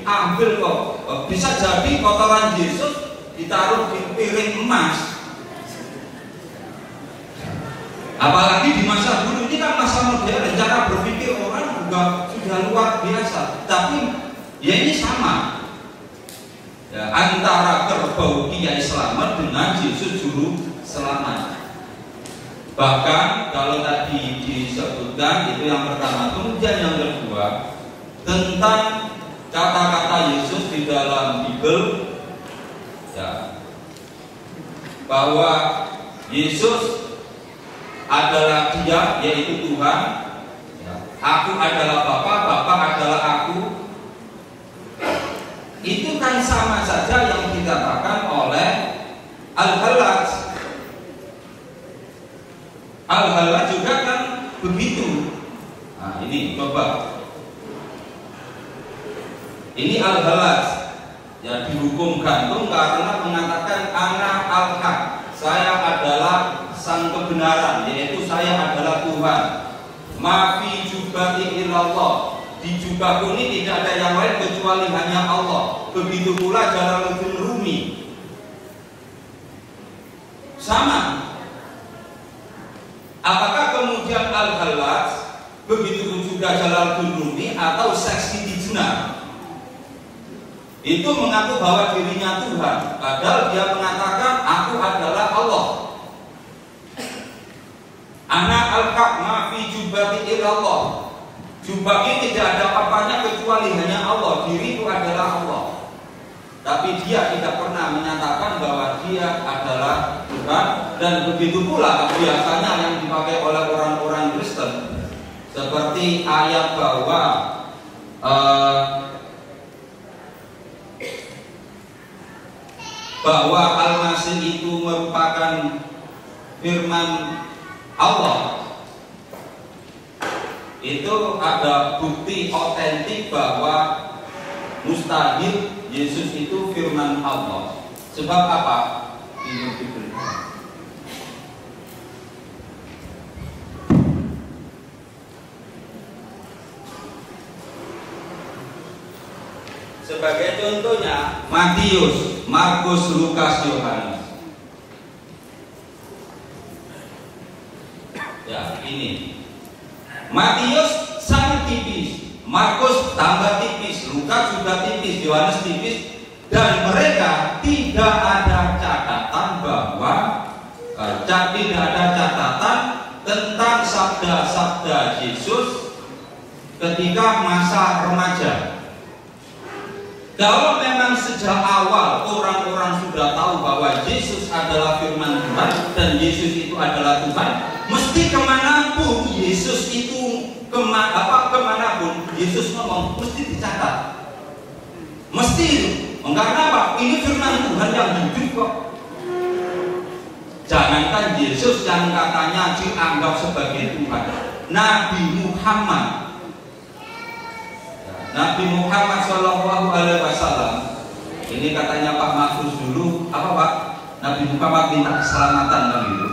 diambil kok. Bisa jadi kotoran Yesus ditaruh di piring emas. Apalagi di masa dulu, ini kan masa modern, cara berpikir orang juga sudah luar biasa. Tapi ya ini sama ya, antara kerbau Kiai Slamet dengan Yesus Juru Selamat. Bahkan kalau tadi disebutkan itu yang pertama, kemudian yang kedua tentang kata-kata Yesus di dalam Bible ya, bahwa Yesus adalah Dia, yaitu Tuhan ya. Aku adalah Bapa, Bapa adalah aku. Itu kan sama saja yang dikatakan oleh Al-Hallaj. Al-Hallaj juga kan begitu. Nah ini coba, ini Al-Hallaj ya, dihukum gantung karena mengatakan ana al-haq, saya adalah sang kebenaran, yaitu saya adalah Tuhan. Ma fi jubati illallah, di jubahku ini tidak ada yang lain kecuali hanya Allah. Begitu pula Jalaluddin Rumi. Sama. Apakah kemudian Al-Hallaj begitu juga Jalaluddin Rumi atau Seksi Dijna itu mengaku bahwa dirinya Tuhan, padahal dia mengatakan aku adalah Allah. Anak al-haq ma fi jubati illallah. Jubah ini tidak ada apa-apanya kecuali hanya Allah. Diriku adalah Allah. Tapi dia tidak pernah menyatakan bahwa dia adalah Tuhan. Dan begitu pula biasanya yang dipakai oleh orang-orang Kristen, seperti ayat bahwa Al-Masih itu merupakan firman Allah. Itu ada bukti otentik bahwa mustahil Yesus itu firman Allah. Sebab apa? Ini diberikan. Sebagai contohnya Matius, Markus, Lukas, Yohanes. Ya, ini Matius sangat tipis, Markus tambah tipis, Lukas juga tipis, Yohanes tipis, dan mereka tidak ada catatan bahwa tidak ada catatan tentang sabda-sabda Yesus ketika masa remaja. Kalau memang sejak awal orang-orang sudah tahu bahwa Yesus adalah firman Tuhan dan Yesus itu adalah Tuhan, mesti kemanapun Yesus itu kemanapun Yesus ngomong mesti dicatat, mesti. Karena apa? Ini firman Tuhan yang hidup kok. Jangankan Yesus yang katanya dianggap sebagai Tuhan, Nabi Muhammad Shallallahu Alaihi Wasallam. Ini katanya Pak Mahfuz dulu apa Pak? Nabi Muhammad minta keselamatan kan gitu.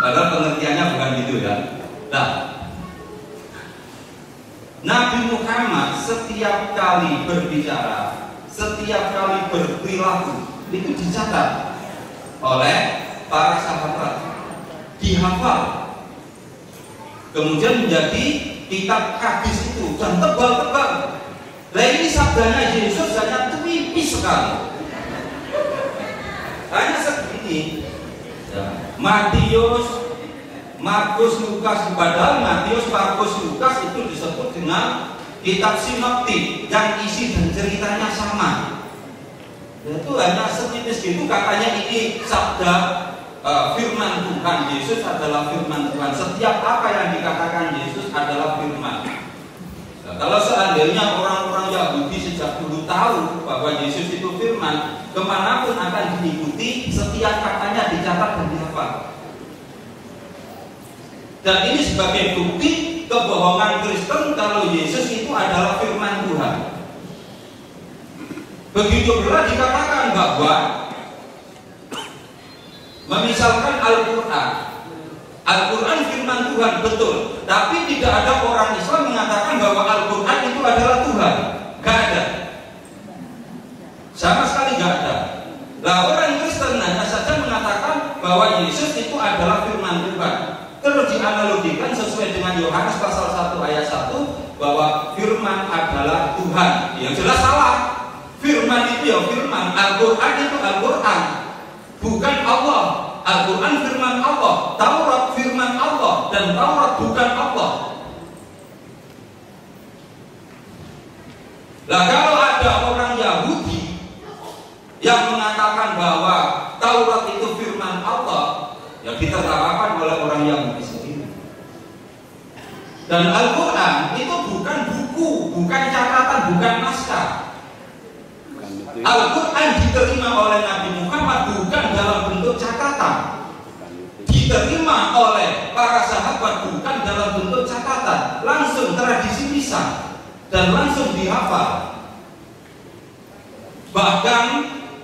Padahal pengertiannya bukan gitu ya. Nah, Nabi Muhammad setiap kali berbicara, setiap kali berperilaku itu dicatat oleh para sahabat, dihafal, kemudian menjadi kitab hadis itu dan tebal-tebal. Nah ini sabdanya Yesus hanya tipis sekali, hanya segini. Matius, Markus, Lukas, padahal Matius, Markus, Lukas itu disebut dengan kitab sinoptik yang isi dan ceritanya sama. Itu hanya setipis gitu, katanya ini sabda firman Tuhan. Yesus adalah firman Tuhan. Setiap apa yang dikatakan Yesus adalah firman. Nah, kalau seandainya orang-orang Yahudi sejak dulu tahu bahwa Yesus itu firman, kemanapun akan diikuti, setiap katanya dicatat dan dihafal. Dan ini sebagai bukti kebohongan Kristen kalau Yesus itu adalah firman Tuhan. Begitu pula dikatakan bahwa memisalkan Al-Quran firman Tuhan, betul, tapi tidak ada orang Islam mengatakan bahwa Al-Quran itu adalah Tuhan. Gak ada. Sama sekali nggak ada. Nah, orang Kristen hanya saja mengatakan bahwa Yesus itu adalah firman Tuhan. Terus dianalogikan sesuai dengan Yohanes pasal 1 ayat 1 bahwa firman adalah Tuhan. Yang jelas salah. Firman itu ya firman, Al-Quran itu Al-Quran, bukan Allah. Al-Quran firman Allah, Taurat firman Allah, dan Taurat bukan Allah. Nah, kalau ada orang Yahudi yang mengatakan bahwa Taurat itu firman Allah, ya ditertawakan oleh orang Yahudi sendiri. Dan Al-Quran itu bukan buku, bukan catatan, bukan naskah. Al-Quran diterima oleh Nabi Muhammad bukan dalam bentuk catatan, diterima oleh para sahabat bukan dalam bentuk catatan, langsung tradisi lisan dan langsung dihafal. Bahkan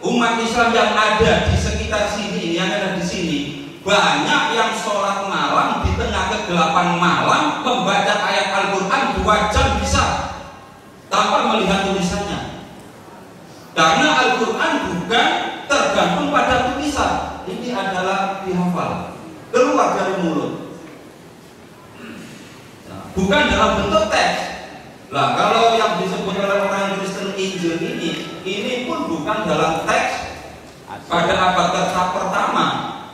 umat Islam yang ada di sekitar sini, yang ada di sini, banyak yang sholat malam di tengah kegelapan malam membaca ayat Al-Quran 2 jam bisa tanpa melihat tulisannya. Karena Al-Quran bukan tergantung pada tulisan, ini adalah dihafal, keluar dari mulut, bukan dalam bentuk teks. Nah, kalau yang disebut oleh orang Kristen Injil ini pun bukan dalam teks. Pada abad pertama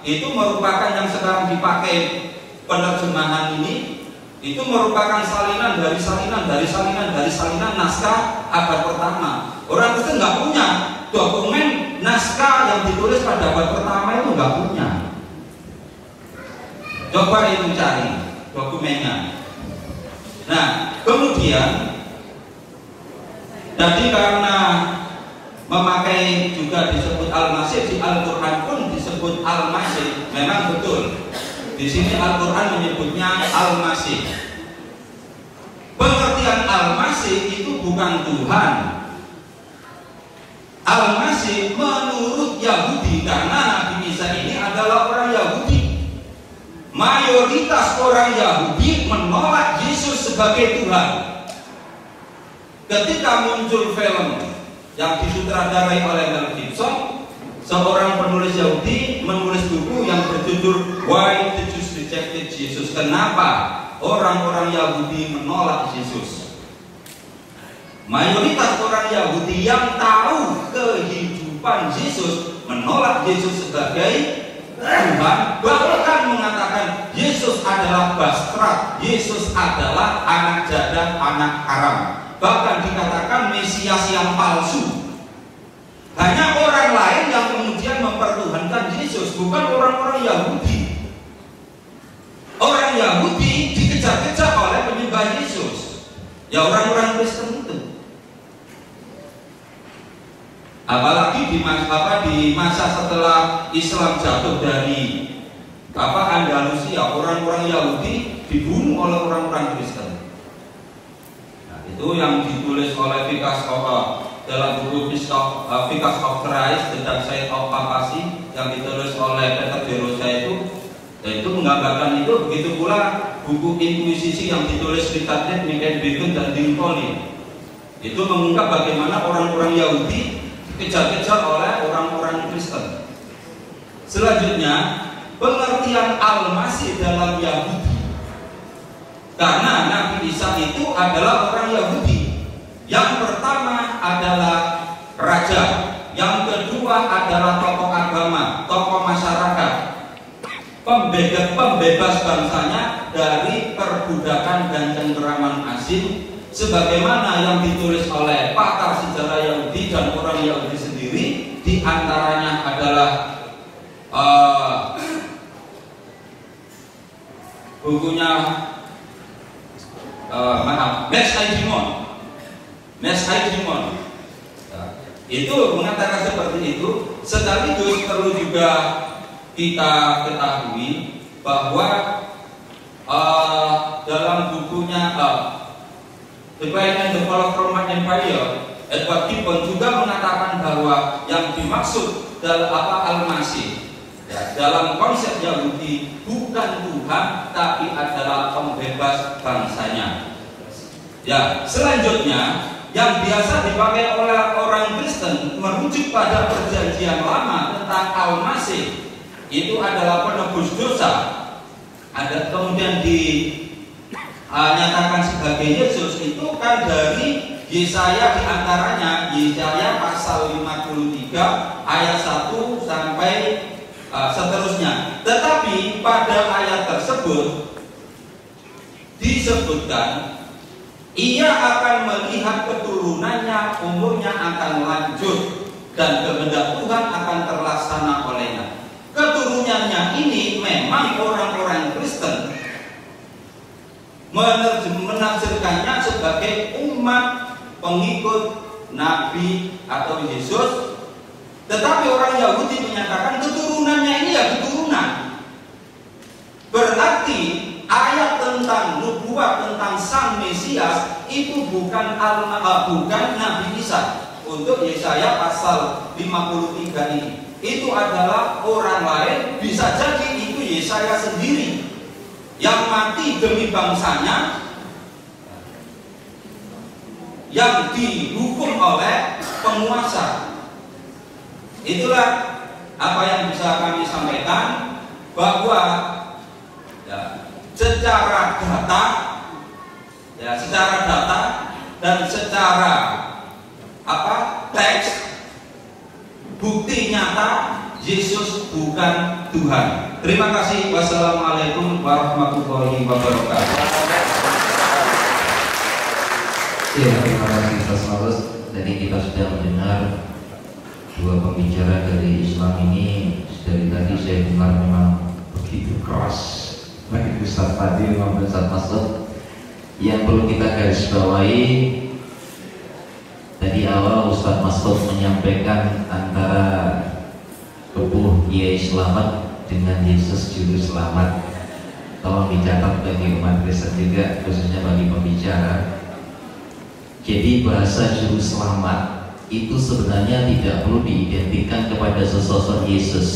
itu merupakan yang sekarang dipakai penerjemahan ini, itu merupakan salinan dari salinan naskah abad pertama. Orang Kristen nggak punya dokumen naskah yang ditulis pada abad pertama, itu nggak punya. Coba itu cari dokumennya. Nah, kemudian jadi karena memakai juga disebut Al-Masih, di Al-Quran pun disebut Al-Masih. Memang betul. Di sini Al-Quran menyebutnya Al-Masih. Pengertian Al-Masih itu bukan Tuhan. Al-Masih menurut Yahudi, karena Nabi Isa ini adalah orang Yahudi. Mayoritas orang Yahudi menolak Yesus sebagai Tuhan. Ketika muncul film yang disutradarai oleh Mel Gibson, seorang penulis Yahudi menulis buku yang berjudul Why the Jews Rejected Jesus. Kenapa orang-orang Yahudi menolak Yesus? Mayoritas orang Yahudi yang tahu kehidupan Yesus menolak Yesus sebagai Tuhan, bahkan mengatakan Yesus adalah bastard, Yesus adalah anak jadah, anak haram. Bahkan dikatakan Mesias yang palsu. Hanya orang lain yang kemudian mempertuhankan Yesus, bukan orang-orang Yahudi. Orang Yahudi dikejar-kejar oleh penyembah Yesus, ya orang-orang Kristen itu. Apalagi di masa setelah Islam jatuh dari Andalusia, orang-orang Yahudi dibunuh oleh orang-orang Kristen. Nah, itu yang ditulis oleh Vikas dalam buku Vikas of Christ tentang Side of Papacy yang ditulis oleh Peter de Rosa itu menggambarkan itu. Begitu pula buku Inkuisisi yang ditulis Richard Nett, Michael Bacon dan Dean Collins, itu mengungkap bagaimana orang-orang Yahudi dikejar-kejar oleh orang-orang Kristen. Selanjutnya, pengertian Al-Masih dalam Yahudi. Karena Nabi Isa itu adalah orang Yahudi. Yang pertama adalah raja, yang kedua adalah tokoh agama, tokoh masyarakat, pembebas bangsanya dari perbudakan dan cengkeraman asing, sebagaimana yang ditulis oleh pakar sejarah Yahudi dan orang Yahudi sendiri. Di antaranya adalah bukunya Messiah Dimon. Itu mengatakan seperti itu. Sekaligus perlu juga kita ketahui bahwa dalam bukunya The Decline and the Fall of Roman Empire, Edward Gibbon juga mengatakan bahwa yang dimaksud dalam Al-Masih, ya, dalam konsep Yahudi bukan Tuhan, tapi adalah pembebas bangsanya. Ya, selanjutnya yang biasa dipakai oleh orang Kristen merujuk pada perjanjian lama tentang Al-Masih, itu adalah penebus dosa. Ada kemudian dinyatakan sebagai Yesus, itu kan dari Yesaya, diantaranya Yesaya pasal 53 ayat 1 sampai seterusnya. Tetapi pada ayat tersebut disebutkan ia akan melihat keturunannya, umurnya akan lanjut dan kehendak Tuhan akan terlaksana olehnya. Keturunannya ini memang orang-orang Kristen menafsirkannya sebagai umat pengikut Nabi atau Yesus, tetapi orang Yahudi menyatakan keturunannya ini ya keturunan. Berarti ayat tentang nubuat tentang Sang Mesias itu bukan Nabi Isa. Untuk Yesaya pasal 53 ini, itu adalah orang lain, bisa jadi itu Yesaya sendiri yang mati demi bangsanya, yang dihukum oleh penguasa. Itulah apa yang bisa kami sampaikan, bahwa secara data dan secara teks, bukti nyata Yesus bukan Tuhan. Terima kasih. Wassalamualaikum warahmatullahi wabarakatuh. Ya, terima kasih Ustaz Marus. Jadi kita sudah mendengar dua pembicara dari Islam ini. Dari tadi saya dengar memang begitu keras, baik Ustaz Fadil maupun Ustaz Masud. Yang perlu kita garis bawahi, tadi awal Ustaz Masud menyampaikan antara kebuh Kiai Selamat dengan Yesus Juru Selamat. Tolong dicatat bagi umat Kristen juga, khususnya bagi pembicara. Jadi bahasa Juru Selamat itu sebenarnya tidak perlu diidentikan kepada sosok Yesus,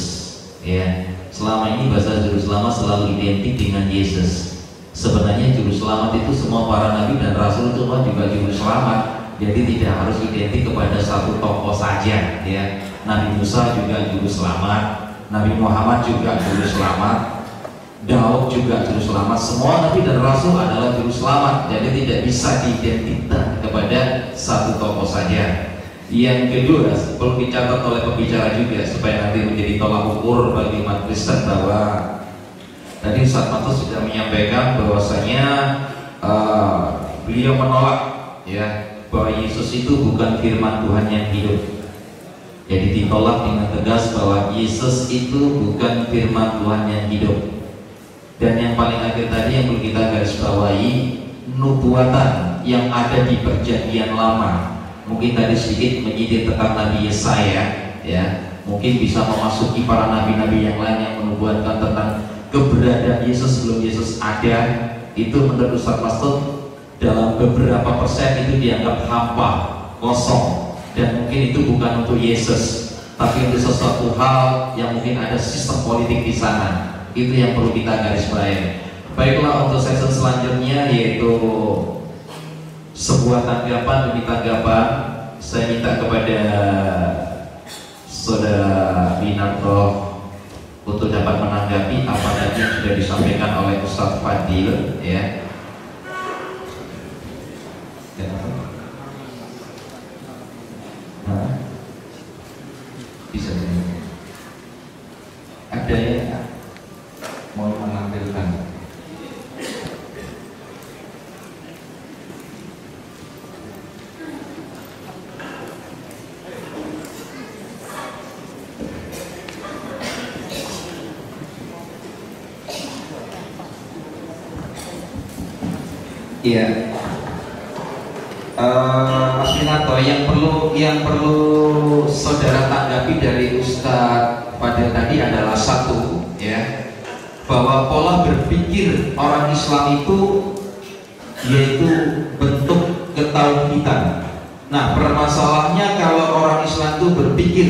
ya. Selama ini bahasa Juru Selamat selalu identik dengan Yesus. Sebenarnya Juru Selamat itu semua para nabi dan rasul itu semua juga Juru Selamat. Jadi tidak harus identik kepada satu tokoh saja, ya. Nabi Musa juga Juru Selamat, Nabi Muhammad juga Juru Selamat, Daud juga Juru Selamat. Semua nabi dan rasul adalah Juru Selamat. Jadi tidak bisa diidentikan kepada satu tokoh saja. Yang kedua, perlu dicatat oleh pembicara juga supaya nanti menjadi tolak ukur bagi umat Kristen, bahwa tadi Ustaz Matus sudah menyampaikan bahwasanya beliau menolak, ya, bahwa Yesus itu bukan firman Tuhan yang hidup. Jadi ditolak dengan tegas bahwa Yesus itu bukan firman Tuhan yang hidup. Dan yang paling akhir tadi yang perlu kita garis bawahi, nubuatan yang ada di perjanjian lama. Mungkin tadi sedikit menyindir tentang Nabi Yesaya, ya. Mungkin bisa memasuki para nabi-nabi yang lain yang menubuatkan tentang keberadaan Yesus sebelum Yesus ada. Itu menurut Ustaz Masud dalam beberapa persen itu dianggap hampa, kosong, dan mungkin itu bukan untuk Yesus, tapi untuk sesuatu hal yang mungkin ada sistem politik di sana. Itu yang perlu kita garis bawahi. Baiklah, untuk sesi selanjutnya yaitu sebuah tanggapan demi tanggapan. Saya minta kepada Saudara Winarto untuk dapat menanggapi apa tadi yang sudah disampaikan oleh Ustaz Fadil, ya. Bisa ada yang mau menampilkan? Iya, Mas Minato, yang perlu saudara tanggapi dari Ustadz Fadil tadi adalah satu, ya, bahwa pola berpikir orang Islam itu yaitu bentuk ketauhidan. Nah, permasalahannya kalau orang Islam itu berpikir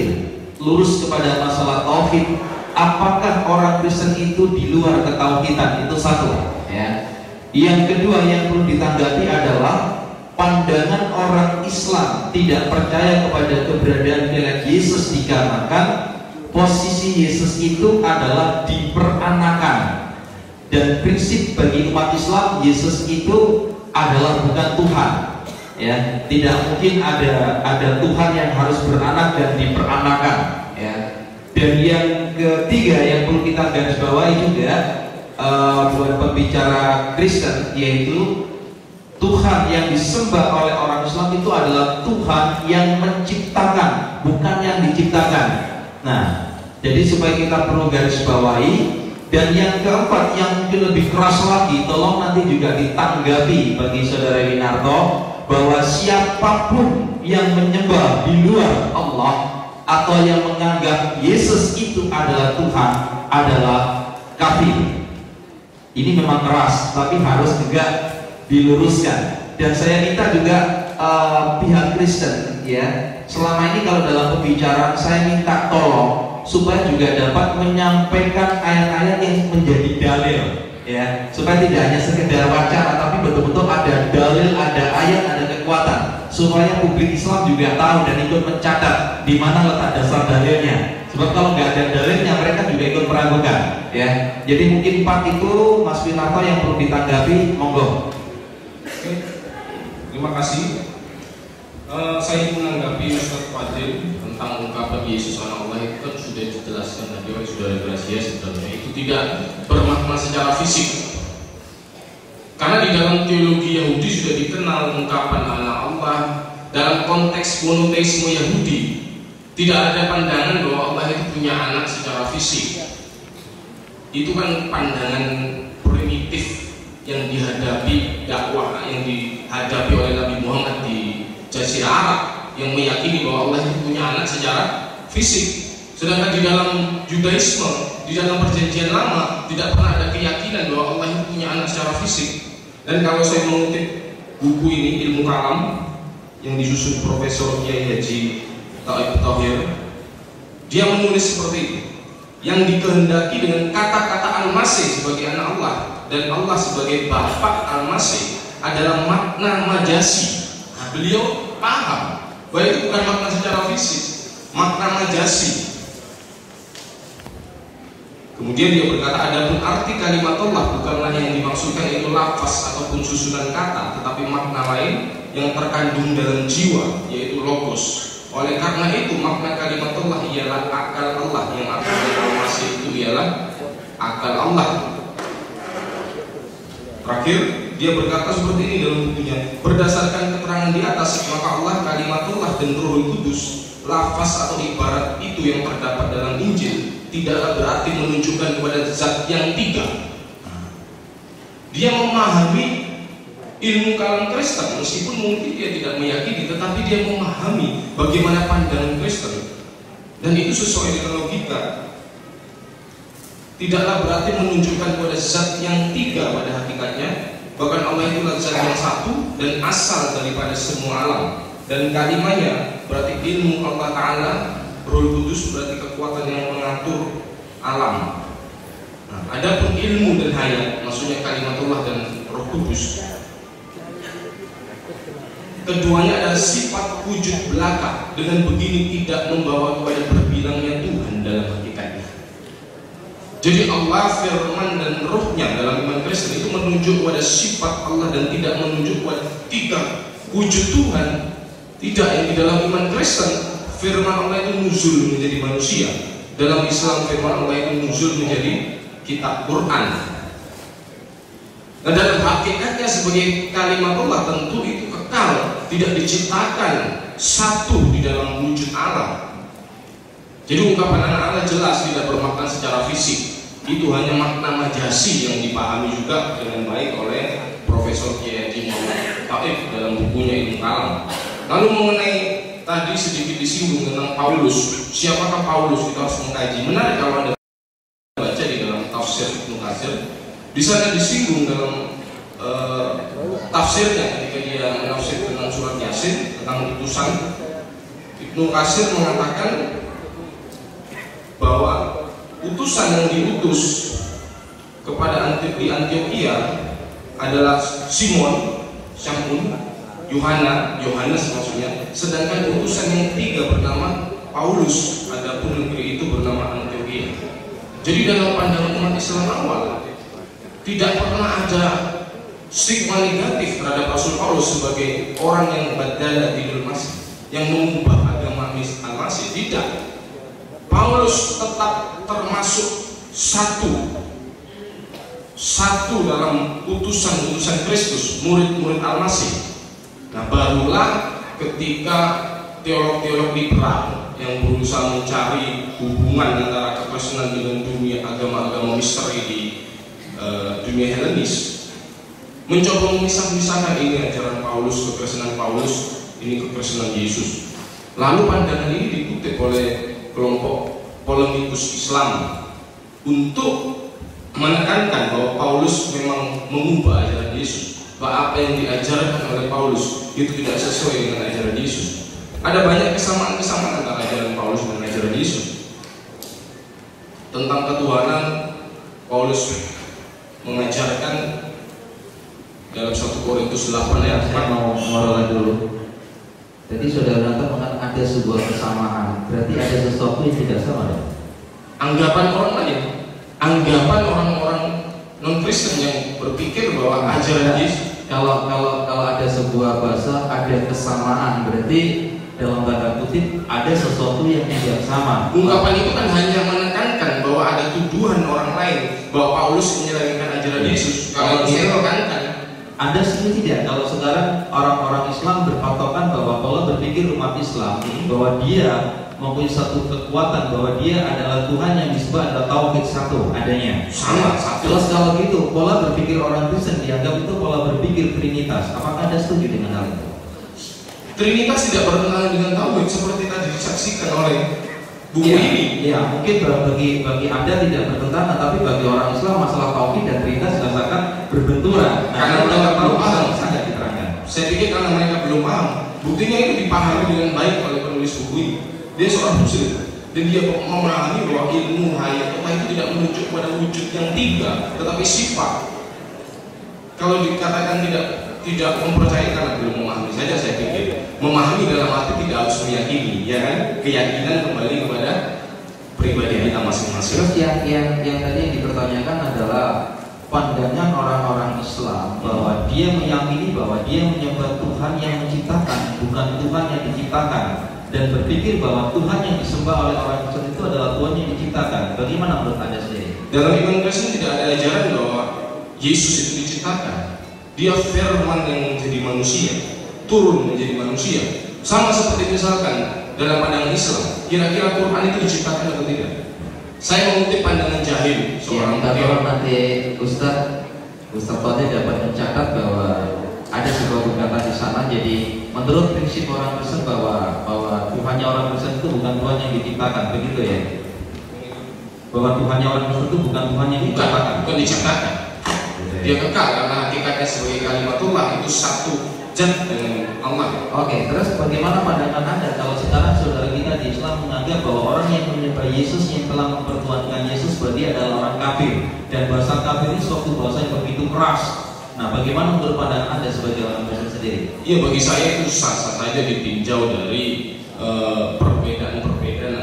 lurus kepada masalah tauhid, apakah orang Kristen itu di luar ketauhidan? Itu satu, ya. Yang kedua yang perlu ditanggapi adalah pandangan orang Islam tidak percaya kepada keberadaan milik Yesus dikarenakan posisi Yesus itu adalah diperanakan. Dan prinsip bagi umat Islam, Yesus itu adalah bukan Tuhan. Ya, tidak mungkin ada Tuhan yang harus beranak dan diperanakan. Ya. Dan yang ketiga yang perlu kita garis bawahi juga buat pembicara Kristen, yaitu Tuhan yang disembah oleh orang Islam itu adalah Tuhan yang menciptakan, bukan yang diciptakan. Nah, jadi supaya kita perlu garis bawahi. Dan yang keempat yang mungkin lebih keras lagi, tolong nanti juga ditanggapi bagi saudara Winarto, bahwa siapapun yang menyembah di luar Allah atau yang menganggap Yesus itu adalah Tuhan adalah kafir. Ini memang keras, tapi harus juga diluruskan. Dan saya minta juga pihak Kristen, ya, selama ini kalau dalam pembicaraan saya minta tolong supaya juga dapat menyampaikan ayat-ayat yang menjadi dalil, ya, supaya tidak hanya sekedar wacana, tapi betul-betul ada dalil, ada ayat, ada kekuatan, supaya publik Islam juga tahu dan ikut mencatat di mana letak dasar dalilnya. Sebab kalau nggak ada dalilnya, mereka juga ikut meragukan, ya. Jadi mungkin 4 itu Mas Winarto yang perlu ditanggapi, monggo. Oke, terima kasih. Saya menanggapi Ustaz Fadil tentang ungkapan Yesus anak Allah itu kan sudah dijelaskan tadi oleh saudara Gracia, sebenarnya itu tidak bermakna secara fisik. Karena di dalam teologi Yahudi sudah dikenal ungkapan anak Allah dalam konteks monoteisme Yahudi. Tidak ada pandangan bahwa Allah itu punya anak secara fisik. Itu kan pandangan primitif yang dihadapi dakwah yang dihadapi oleh Nabi Muhammad di Jazirah Arab, yang meyakini bahwa Allah itu punya anak secara fisik. Sedangkan di dalam Judaisme, di dalam perjanjian lama tidak pernah ada keyakinan bahwa Allah itu punya anak secara fisik. Dan kalau saya mengutip buku ini, Ilmu Kalam, yang disusun Profesor Kiai Haji Taib Thohir, dia menulis seperti itu: yang dikehendaki dengan kata-kata Al-Masih sebagai anak Allah dan Allah sebagai Bapak Al-Masih adalah makna majasi. Beliau paham bahwa itu bukan makna secara fisik, makna majasi. Kemudian dia berkata, adapun arti kalimat Allah bukanlah yang dimaksudkan itu lafaz ataupun susunan kata, tetapi makna lain yang terkandung dalam jiwa, yaitu logos. Oleh karena itu makna kalimat Allah ialah akal Allah, yang artinya masih itu ialah akal Allah. Terakhir, dia berkata seperti ini dalam bukunya: berdasarkan keterangan di atas, maka Allah, kalimatullah dan Rohul Kudus, lafaz atau ibarat itu yang terdapat dalam Injil, tidaklah berarti menunjukkan kepada zat yang tiga. Dia memahami ilmu kalam Kristen, meskipun mungkin dia tidak meyakini, tetapi dia memahami bagaimana pandangan Kristen, dan itu sesuai dengan logika. Tidaklah berarti menunjukkan kepada zat yang tiga pada hakikatnya. Bahkan Allah itu zat yang satu dan asal daripada semua alam. Dan kalimatnya berarti ilmu Allah Ta'ala, Roh Kudus berarti kekuatan yang mengatur alam. Nah, adapun ilmu dan hayat, maksudnya kalimat Allah dan Roh Kudus, keduanya adalah sifat wujud belaka. Dengan begini tidak membawa kepada berbilangnya Tuhan dalam hakikatnya. Jadi Allah, firman dan rohnya dalam iman Kristen itu menunjuk pada sifat Allah dan tidak menunjuk pada tiga wujud Tuhan. Tidak, yang di dalam iman Kristen firman Allah itu nuzul menjadi manusia. Dalam Islam firman Allah itu nuzul menjadi kitab Quran. Nah, dalam hakikatnya sebagai kalimat Allah tentu itu kekal, tidak diciptakan, satu di dalam wujud alam. Jadi ungkapan anak Allah jelas tidak bermakna secara fisik. Itu hanya makna majasi yang dipahami juga dengan baik oleh Profesor Kiai Haji Muhammad Taib dalam bukunya Ilmu Kalam. Lalu mengenai tadi sedikit disinggung tentang Paulus. Siapakah Paulus? Kita harus mengkaji. Menarik kalau Anda baca di dalam tafsir Ibnu Katsir. Di sana disinggung dalam tafsirnya ketika dia menafsir tentang surat Yasin tentang utusan. Ibnu Katsir mengatakan bahwa utusan yang diutus kepada di Antioquia adalah Simon, Syamun, Yohanes maksudnya, sedangkan utusan yang ketiga bernama Paulus, adapun negeri itu bernama Antioquia. Jadi dalam pandangan umat Islam awal tidak pernah ada stigma negatif terhadap Rasul Paulus sebagai orang yang badala dinul masih, yang mengubah agama Al-Masih. Tidak. Paulus tetap termasuk satu dalam utusan-utusan Kristus, murid-murid Al-Masih. Nah, barulah ketika teolog-teolog liberal yang berusaha mencari hubungan antara kekristenan dengan dunia agama-agama misteri di dunia Helenis, mencoba memisah-misahkan ini ajaran Paulus, kekristenan Paulus, ini kekristenan Yesus. Lalu pandangan ini dikutip oleh kelompok polemikus Islam untuk menekankan bahwa Paulus memang mengubah ajaran Yesus, bahwa apa yang diajarkan oleh Paulus itu tidak sesuai dengan ajaran Yesus. Ada banyak kesamaan-kesamaan antara ajaran Paulus dan ajaran Yesus. Tentang ketuhanan, Paulus mengajarkan dalam 1 Korintus 8 ayat 4. Saya mau ngorolin dulu. Jadi saudara mengatakan ada sebuah kesamaan, berarti ada sesuatu yang tidak sama ya? Anggapan orang lain, anggapan orang-orang non-Kristen yang berpikir bahwa ajaran Yesus, kalau ada sebuah bahasa ada kesamaan, berarti dalam tanda kutip ada sesuatu yang tidak sama. ungkapan itu kan hanya menekankan bahwa ada tuduhan orang lain bahwa Paulus menyelewengkan ajaran Yesus. Kalau saya menekankan, Anda sendiri tidak. Kalau sekarang orang-orang Islam berpatokan bahwa Paulus berpikir umat Islam bahwa dia mempunyai satu kekuatan, bahwa dia adalah Tuhan yang disebut adalah tauhid satu adanya. sama satu. Terus kalau gitu, pola berpikir orang Kristen dianggap itu pola berpikir Trinitas. Apakah Anda setuju dengan hal itu? Trinitas tidak bertentangan dengan tauhid seperti tadi disaksikan oleh buku ini. Ya, mungkin bagi Anda tidak bertentangan, tapi bagi orang Islam masalah tauhid dan Trinitas dirasakan berbenturan. Karena mereka belum paham. Sangat diterangkan. Saya pikir karena mereka belum paham. Buktinya itu dipahami dengan baik oleh penulis buku ini. Dia seorang muslim dan dia memahami bahwa ilmu hayat Allah itu tidak menuju pada wujud yang tiga, tetapi sifat. Kalau dikatakan tidak mempercayai karena belum memahami saja, saya pikir memahami dalam arti tidak harus meyakini, ya kan? Keyakinan kembali kepada pribadi kita masing-masing. Terus yang tadi yang dipertanyakan adalah pandangan orang-orang Islam bahwa dia meyakini bahwa dia menyembah Tuhan yang menciptakan, bukan Tuhan yang diciptakan, dan berpikir bahwa Tuhan yang disembah oleh orang Kristen itu adalah Tuhan yang diciptakan. Bagaimana menurut Anda sendiri? Dalam iman Kristen tidak ada ajaran bahwa Yesus itu diciptakan. Dia firman yang menjadi manusia, turun menjadi manusia. Sama seperti misalkan dalam pandangan Islam, kira-kira Quran itu diciptakan atau tidak? Saya mengutip pandangan Jahil, seorang teolog. Nanti Ustaz Fadil dapat mencatat bahwa ada sebuah gugatan di sana. Jadi menurut prinsip orang Kristen bahwa Tuhannya orang Kristen itu bukan Tuhan yang diciptakan, begitu ya? Bahwa Tuhannya orang Kristen itu bukan Tuhan yang diciptakan. Bukan diciptakan. Dia kekal karena hakikatnya sebagai kalimatullah itu satu zat dengan Allah. Oke, terus bagaimana pandangan Anda kalau sekarang saudara kita di Islam menganggap bahwa orang yang menyembah Yesus, yang telah mempertuhankan Yesus, berarti adalah orang kafir, dan bahasa kafir ini suatu bahasa yang begitu keras. Nah, bagaimana menurut pandangan Anda sebagai orang Kristen sendiri? Iya, bagi saya itu sah-sah saja ditinjau dari perbedaan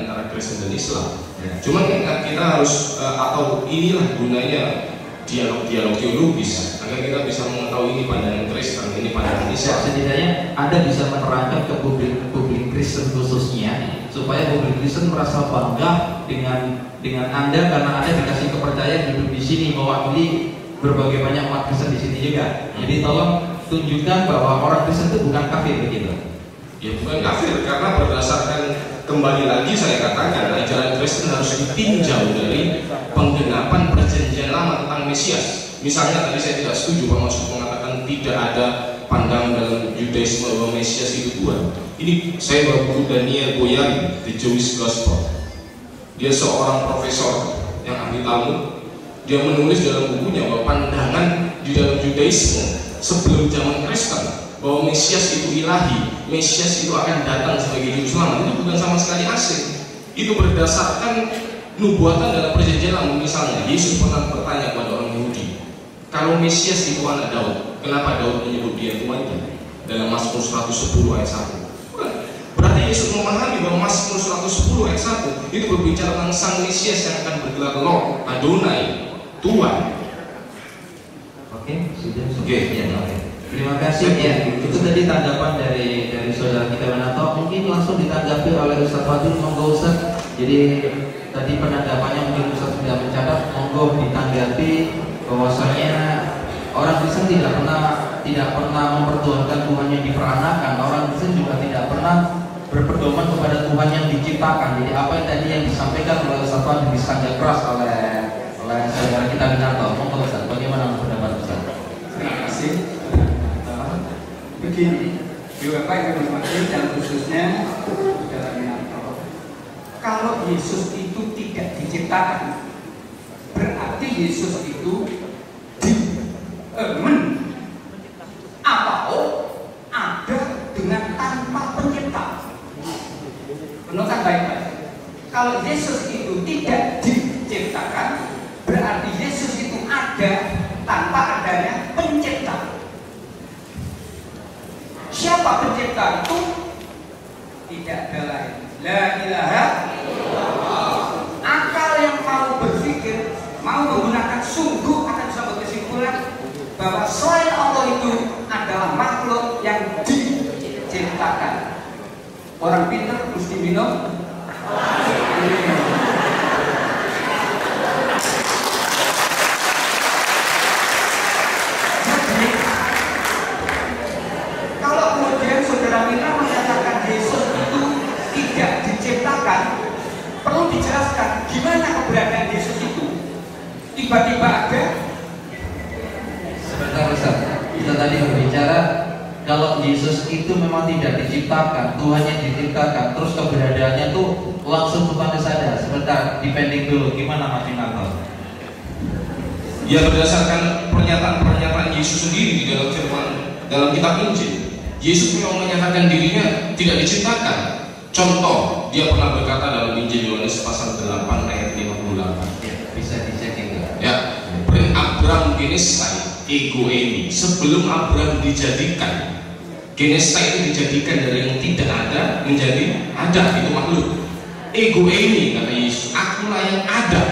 antara Kristen dan Islam. Ya. Cuman kita harus atau inilah gunanya dialog teologis agar kita bisa mengetahui ini pandangan Kristen, ini pandangan Islam. Setidaknya Anda bisa menerangkan ke publik Kristen khususnya supaya publik Kristen merasa bangga dengan Anda karena Anda dikasih kepercayaan hidup di sini, mewakili berbagai banyak umat Kristen di sini juga. Jadi tolong tunjukkan bahwa orang Kristen itu bukan kafir begitu. Ya, bukan kafir karena berdasarkan, kembali lagi saya katakan, ajaran Kristen harus ditinjau dari penggenapan perjanjian lama tentang Mesias. Misalnya tadi saya tidak setuju Pak Maksud mengatakan tidak ada pandangan dalam Yudaisme bahwa Mesias itu Tuhan. Ini saya bawa buku Daniel Boyarin, The Jewish Gospel. Dia seorang profesor yang ahli Talmud. Dia menulis dalam bukunya bahwa pandangan di dalam Yudaisme sebelum zaman Kristen bahwa Mesias itu ilahi, Mesias itu akan datang sebagai juru selamat, itu bukan sama sekali asing. Itu berdasarkan nubuatan dalam perjanjian lama. Misalnya Yesus pernah bertanya kepada orang Yahudi, kalau Mesias itu anak Daud, kenapa Daud menyebut dia tuannya? dalam Mazmur 110 ayat 1. Berarti Yesus memahami bahwa Mazmur 110 ayat 1 itu berbicara tentang Sang Mesias yang akan bergelar Lord, Adonai, Tuhan. Oke, sudah. Terima kasih ya. Itu tadi tanggapan dari saudara kita Menato. Mungkin langsung ditanggapi oleh Ustaz Fadil, monggo Ustaz. Jadi tadi penanggapannya mungkin Ustaz sudah mencatat, monggo ditanggapi bahwasanya orang Kristen tidak pernah mempertuhankan Tuhan yang diperanakan. Orang Kristen juga tidak pernah berpedoman kepada Tuhan yang diciptakan. Jadi apa yang tadi yang disampaikan oleh Ustaz Fadil disanjung keras oleh saudara kita Menato. Monggo Ustaz, bagaimana pendapat Ustaz? Terima kasih. Begini, Bapak Ibu Hadirin dan khususnya saudara Menato, kalau Yesus itu tidak diciptakan, berarti Yesus itu atau ada dengan tanpa pencipta. Renungkan baik-baik. Kalau Yesus itu tidak diciptakan, berarti Yesus itu ada tanpa adanya pencipta. Siapa pencipta itu? Tidak ada lain. La ilaha illallah. Akal yang mau berpikir, mau menggunakan sungguh akan sampai kesimpulan bahwa selain Allah itu adalah makhluk yang diciptakan. Orang pintar mesti minum. Kalau kemudian saudara Mira mengatakan Yesus itu tidak diciptakan, perlu dijelaskan gimana keberadaan Yesus itu. Tiba-tiba ada. Sebentar Ustaz, kita tadi berbicara kalau Yesus itu memang tidak diciptakan, Tuhan yang diciptakan, terus keberadaannya tuh langsung kepada sadar. Sebentar, dipending dulu, gimana Mas Inarto? Ya, berdasarkan pernyataan Yesus sendiri di dalam firman dalam kitab Injil, Yesus memang menyatakan dirinya tidak diciptakan. Contoh, dia pernah berkata dalam Injil Yohanes pasal 8 ayat 58. Ya, bisa dicek itu. Ya, Abraham genesai ego ini. Sebelum Abraham dijadikan, genesai itu dijadikan dari yang tidak ada menjadi ada, itu makhluk. Ego ini kata Yesus, akulah yang ada.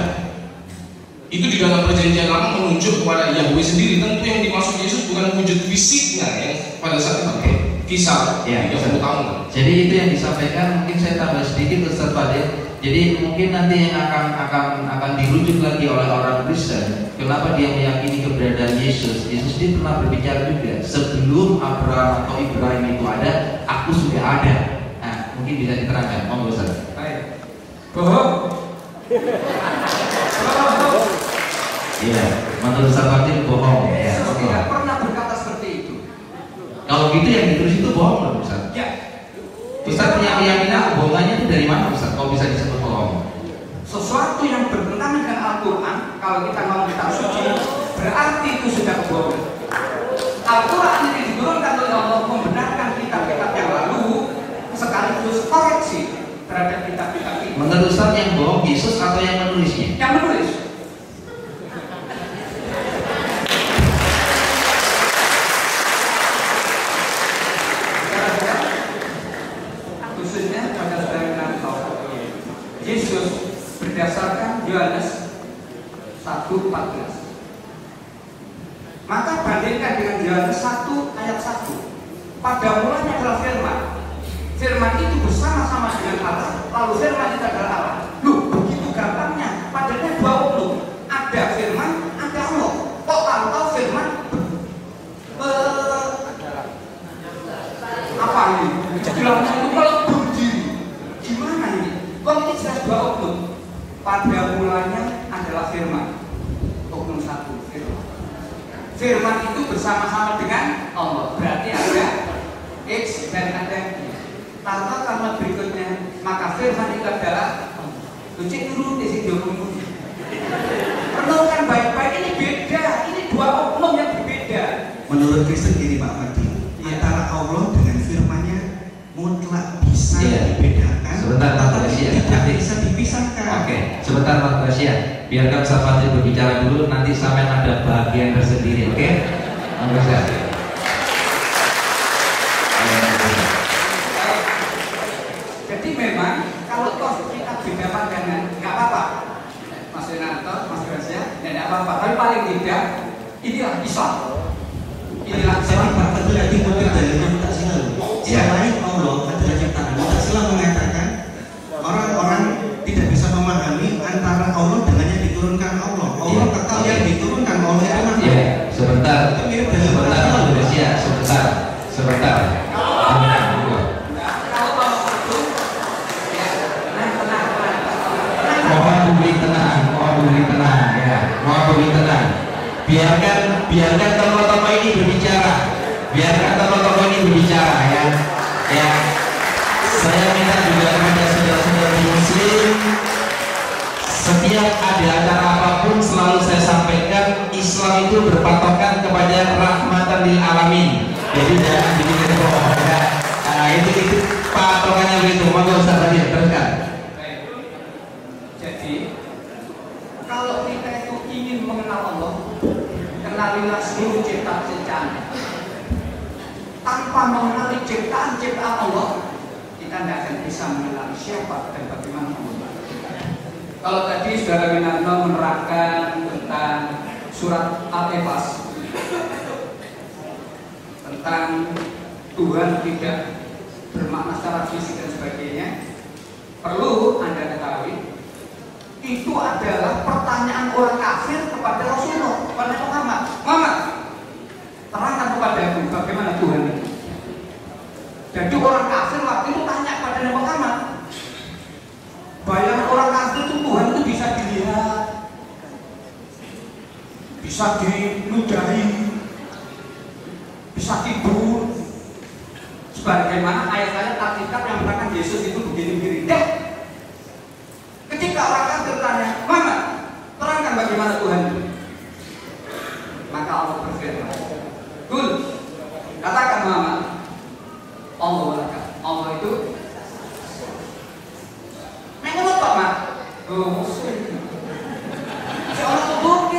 Itu di dalam perjanjian lama menunjuk kepada Yahweh sendiri. Tentu yang dimaksud Yesus bukan wujud fisiknya yang pada saat itu kisah ya, 30 tahun. Jadi itu yang disampaikan, mungkin saya tambah sedikit Ustaz Fadil. Jadi mungkin nanti yang akan dirujuk lagi oleh orang Kristen. Kenapa dia meyakini keberadaan Yesus? Yesus dia pernah berbicara juga, sebelum Abraham atau Ibrahim itu ada, aku sudah ada. Nah, mungkin bisa diterangkan, monggo Ustaz. Baik. Bohong. Iya, menurut Ustaz Fadil bohong. Ya, Yesus tidak pernah berkata seperti itu. kalau gitu yang ditulis itu bohong loh Ustaz. Ya. Ustaz punya keyakinan bohongannya itu dari mana Ustaz? Kok bisa disebut bohong? Sesuatu yang bertentangan dengan Al-Quran, kalau kita mau kitab suci, berarti itu sudah kebohongan. Al-Quran ini diturunkan oleh Allah membenarkan kitab-kitab yang lalu, sekaligus koreksi terhadap kitab-kitab itu. Menurut Ustaz yang bohong Yesus atau yang menulisnya? Yang menulis. Khususnya pada saudara Menato, Yesus berdasarkan Yohanes 1:14. Maka bandingkan dengan Yohanes 1 ayat 1. Pada mulanya adalah firman. Firman itu bersama-sama dengan Allah, lalu firman itu adalah Allah. Loh, begitu gampangnya. Padahal dua waktu. Ada firman, ada Allah. Kok tahu firman apa ini? Jelasnya itu kalau berdiri. Gimana ini? Kok ini jelas dua waktu. Pada mulanya adalah firman. Oknum 1, firman. Firman itu bersama-sama dengan Allah. Berarti ada X dan ada Y. Lalu kalimat berikutnya, maka firman itu adalah Lucu dulu di sini renungkan baik-baik, ini beda. Ini dua oknum yang berbeda. Menurut Kristen gini Pak Fadil, antara Allah dengan firman-Nya mutlak bisa dibedakan. Sebentar Pak Gracia, tidak bisa dipisahkan. Oke, sebentar Pak Gracia. Biarkan Ustaz Fadil berbicara dulu, nanti sampai ada bagian tersendiri, oke? Monggo Ustaz. Kalau toh kita beda pandangan, nggak apa-apa. Mas Renanto, Mas Gracia, tidak apa-apa. Tapi paling tidak, inilah Islam. Inilah Tapi Pak Fadil tadi mungkin dalilnya Mu'tazilah. Selain Allah adalah ciptaan, Mu'tazilah mengatakan orang-orang tidak bisa memahami antara Allah dengan yang diturunkan Allah. Allah kekal, yang diturunkan Allah itu makhluk. Ya, sebentar. Itu mirip dengan Sebentar, Mu'tazilah. Indonesia, sebentar. Mohon beri tenang ya. Mohon beri tenang. Biarkan tokoh-tokoh ini berbicara. Ya. Ya. Saya minta juga kepada saudara-saudara muslim, setiap ada acara apapun selalu saya sampaikan Islam itu berpatokan kepada rahmatan lil alamin. Jadi jangan bikin itu bohong ya. Nah, itu patokannya begitu. Monggo Ustaz tadi teruskan. Jadi kalau kita itu ingin mengenal Allah, kenalilah seluruh ciptaan. Tanpa mengenali ciptaan Allah, kita tidak akan bisa mengenal siapa dan bagaimana Allah. Kalau tadi saudara Winarno menerangkan tentang surat Al-Ikhlas, tentang Tuhan tidak bermakna secara fisik dan sebagainya, perlu Anda ketahui itu adalah pertanyaan orang kafir kepada Rasulullah, kepada Muhammad. Muhammad, terangkan kepada aku bagaimana Tuhan itu. Jadi orang kafir waktu itu tanya kepada Nabi Muhammad. Bayangan orang kafir itu Tuhan itu bisa dilihat, bisa diludahi, bisa tidur. Sebagaimana ayat-ayat Alkitab yang mengatakan Yesus itu begini-begini. Ketika orang kafir bertanya, Muhammad, terangkan bagaimana Tuhan itu. Maka Allah berfirman, Kul, katakan Muhammad, Allah itu menurut Pak Mak, seorang tubuh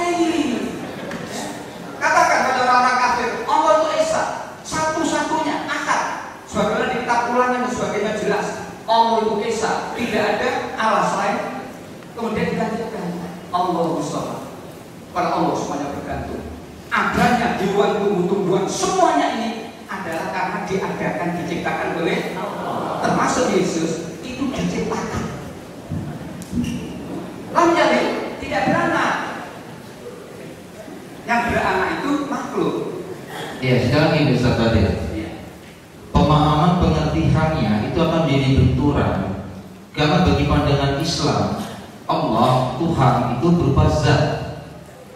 katakan pada orang kafir, Allah itu Esa, satu-satunya akad. Sebagaimana di kitab Ulangan dan sebagainya jelas, Allah itu Esa, tidak ada alas lain. Kemudian dilanjutkan, Allah Mustafa, pada Allah semuanya bergantung. Adanya hewan, tumbuh-tumbuhan, semuanya ini adalah karena diadakan, diciptakan oleh Allah. Termasuk Yesus itu diciptakan. Lam yalid, tidak beranak. Yang beranak itu makhluk. Ya, sekarang ini Ustaz Fadil. Pemahaman pengertiannya itu akan menjadi benturan. Karena bagi pandangan Islam, Allah, Tuhan itu berupa zat.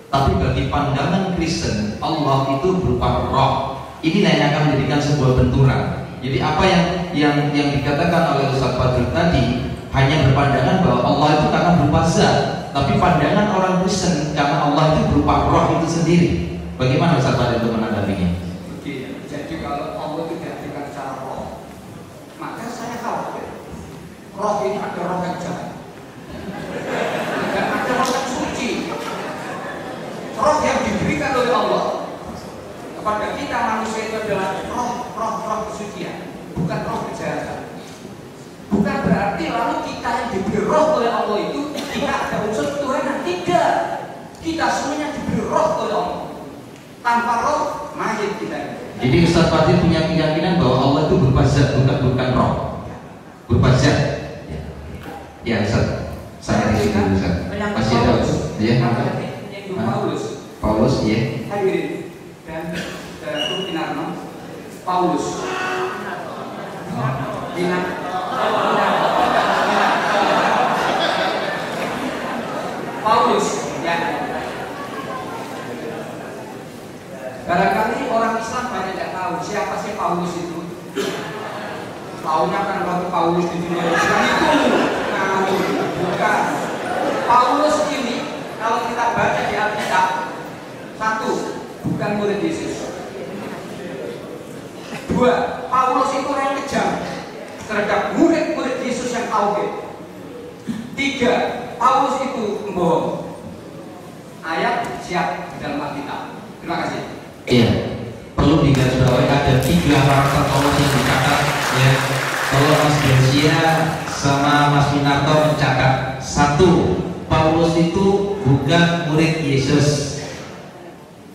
Tapi bagi pandangan Kristen, Allah itu berupa roh. Inilah yang akan menjadikan sebuah benturan. Jadi apa yang dikatakan oleh Ustaz Fadil tadi hanya berpandangan bahwa Allah itu karena berupa zat, tapi pandangan orang Kristen karena Allah itu berupa roh itu sendiri. Bagaimana Ustaz Fadil untuk menanggapinya? Jadi kalau Allah tidak dengan cara roh, maka saya khawatir roh ini ada roh yang jahat dan ada roh yang suci. Roh yang diberikan oleh Allah kepada kita manusia itu adalah roh kesucian, bukan roh kejahatan. Bukan berarti lalu kita yang diberi roh oleh Allah itu kita ada unsur Tuhan. Tidak, kita semuanya diberi roh oleh Allah. Tanpa roh mayit kita. Jadi Ustaz Fadil punya keyakinan bahwa Allah itu berupa zat, bukan roh, berupa zat. Ya Ustaz, saya di sini Ustaz. Masih ada ya? Paulus ya. Hadirin dan Winarno, Paulus. Paulus ya. Barangkali orang Islam banyak tidak tahu siapa sih Paulus itu. Taunya kan waktu Paulus di dunia Islam itu bukan. Paulus ini kalau kita baca di Alkitab, satu, bukan murid Yesus. Dua, Paulus itu orang kejam terhadap murid-murid Yesus yang tauhid. Tiga, Paulus itu membohong. Ayat siap di dalam Alkitab. Terima kasih. Iya, perlu digarisbawahi ada 3 karakter Paulus yang dicatat ya. Kalau Mas Gracia sama Mas Winarto mencatat, satu, Paulus itu bukan murid Yesus.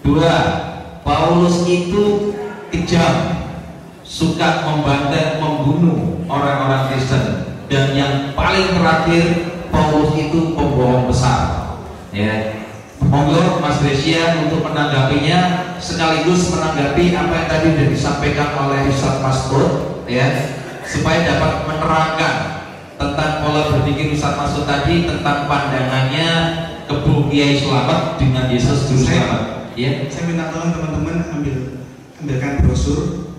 Dua, Paulus itu kejam, suka membantai, membunuh orang-orang Kristen. Dan yang paling terakhir, Paulus itu pembohong besar. Ya, monggo Mas Gresia untuk menanggapinya, sekaligus menanggapi apa yang tadi sudah disampaikan oleh Ustaz Masud, ya, supaya dapat menerangkan tentang pola berpikir Ustaz Masud tadi tentang pandangannya Kebu Kiai Selamat dengan Yesus Juru Selamat. Ya. Saya minta tolong teman-teman ambilkan brosur.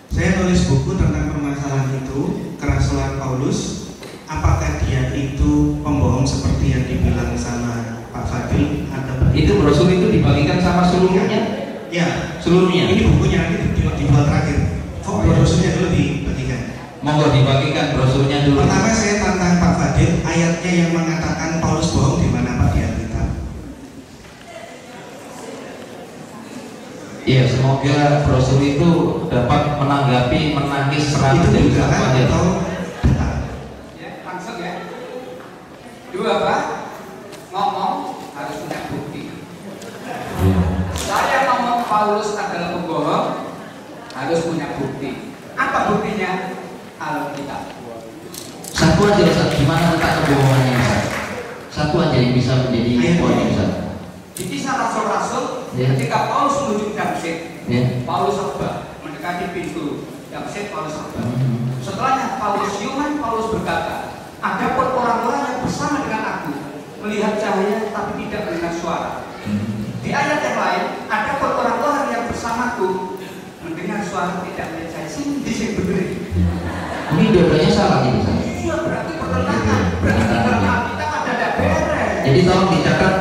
Saya nulis buku tentang permasalahan itu, kerasulan Paulus. Apakah dia itu pembohong seperti yang dibilang sama Pak Fadil atau itu brosur itu dibagikan sama seluruhnya? Ya, seluruhnya. Ini bukunya nanti dijual terakhir. Brosurnya dulu dibagikan. Monggo dibagikan brosurnya dulu. Pertama saya tantang Pak Fadil, ayatnya yang mengatakan Paulus bohong di mana Pak di Alkitab? Iya, semoga brosur itu dapat menanggapi, menangis serangan Itu dari dugaan Fadil. atau data? Ya, langsung ya. Dua Pak, ngomong harus punya bukti. Saya ngomong Paulus adalah pembohong, harus punya bukti. Apa buktinya? Alkitab. Satu aja Ustaz, gimana letak kebohongannya Ustaz? Satu aja yang bisa menjadi poin Ustaz. Di kisah Rasul-Rasul, Ya. ketika Paulus menuju Damsyik, Ya. Paulus khotbah mendekati pintu Damsyik, Paulus khotbah. Setelahnya Paulus siuman, Paulus berkata, adapun orang-orang yang bersama dengan aku melihat cahaya tapi tidak mendengar suara. Di ayat yang lain, adapun orang-orang yang bersamaku mendengar suara tidak melihat cahaya. Di sini benar. Ini dua-duanya salah gitu Ustaz. Iya, berarti pertentangan. Berarti dalam kita ada beres. Jadi tolong dicatat,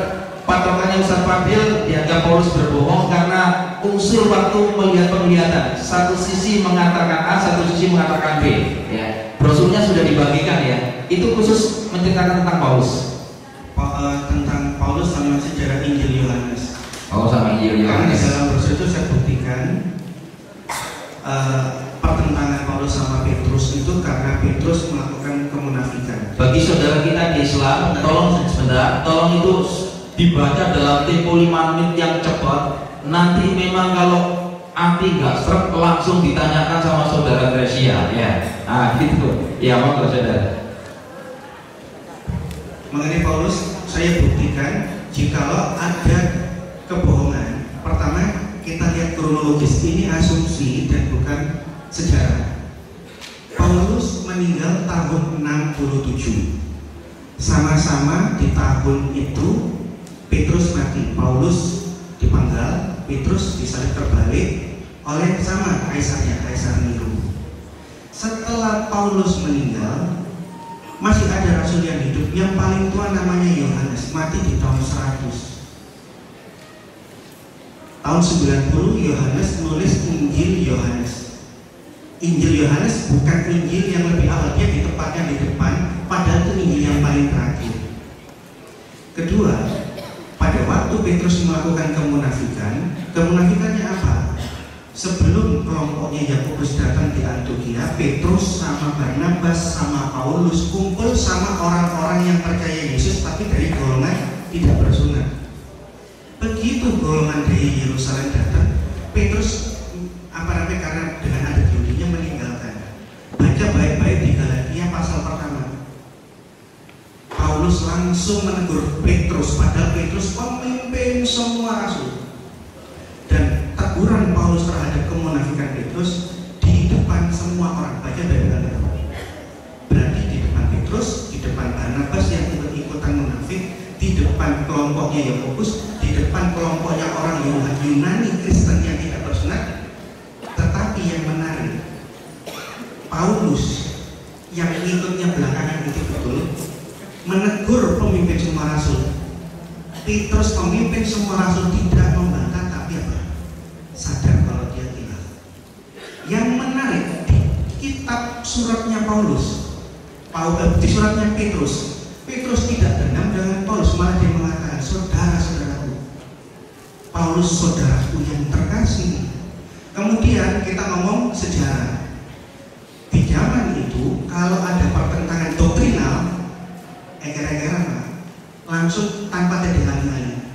patokannya Ustaz Fadil dianggap Paulus berbohong karena unsur waktu melihat penglihatan. Satu sisi mengatakan A, satu sisi mengatakan B. Ya. Brosurnya sudah dibagikan ya. Itu khusus menceritakan tentang Paulus. Tentang Paulus sama sejarah Injil Yohanes. Oh, sama Injil Karena di Yohanes. dalam brosur itu saya buktikan pertentangan Paulus sama Petrus itu karena Petrus melakukan kemunafikan. Bagi saudara kita di Islam, tolong sebentar, tolong itu dibaca dalam tempo 5 menit yang cepat. Nanti memang kalau anti nggak seret langsung ditanyakan sama saudara Gresia, ya. Ah, gitu. Ya, monggo saudara. Mengenai Paulus, saya buktikan jikalau ada kebohongan. Pertama, kita lihat kronologis, ini asumsi dan bukan sejarah. Paulus meninggal tahun 67. Sama-sama di tahun itu Petrus mati, Paulus dipanggal, Petrus disalib terbalik oleh sama kaisarnya, Kaisar Nero. Setelah Paulus meninggal, masih ada rasul yang hidup, yang paling tua namanya Yohanes, mati di tahun 100. Tahun 90 Yohanes nulis Injil Yohanes. Injil Yohanes bukan Injil yang lebih awal, dia ditempatkan di depan, padahal itu Injil yang paling terakhir. Kedua, pada waktu Petrus melakukan kemunafikannya apa? Sebelum kelompoknya Yakobus datang di Antiokhia, Petrus sama Barnabas sama Paulus kumpul sama orang-orang yang percaya Yesus tapi dari golongan tidak bersunat. Begitu golongan dari Yerusalem datang, Petrus karena dengan adat Yahudinya meninggalkan. Baca baik-baik di Galatia pasal pertama. Paulus langsung menegur Petrus, padahal Petrus pemimpin semua rasul. Dan teguran Paulus terhadap kemunafikan Petrus di depan semua orang. Baca baik-baik. Berarti di depan Petrus, di depan Barnabas yang ikut-ikutan munafik, di depan kelompoknya Yakobus, di depan kelompoknya orang Yunani Kristen yang tidak bersunat. Tetapi yang menarik, Paulus yang ikutnya belakangan itu betul menegur pemimpin semua rasul. Petrus pemimpin semua rasul tidak membantah, tapi apa? Sadar kalau dia hilang. Yang menarik di kitab suratnya Paulus, di suratnya Petrus tidak dendam dengan Paulus, malah dia mengatakan saudara-saudaraku. Paulus saudaraku yang terkasih. Kemudian kita ngomong sejarah. Di zaman itu kalau ada pertentangan langsung tanpa ada dihalang-halangi.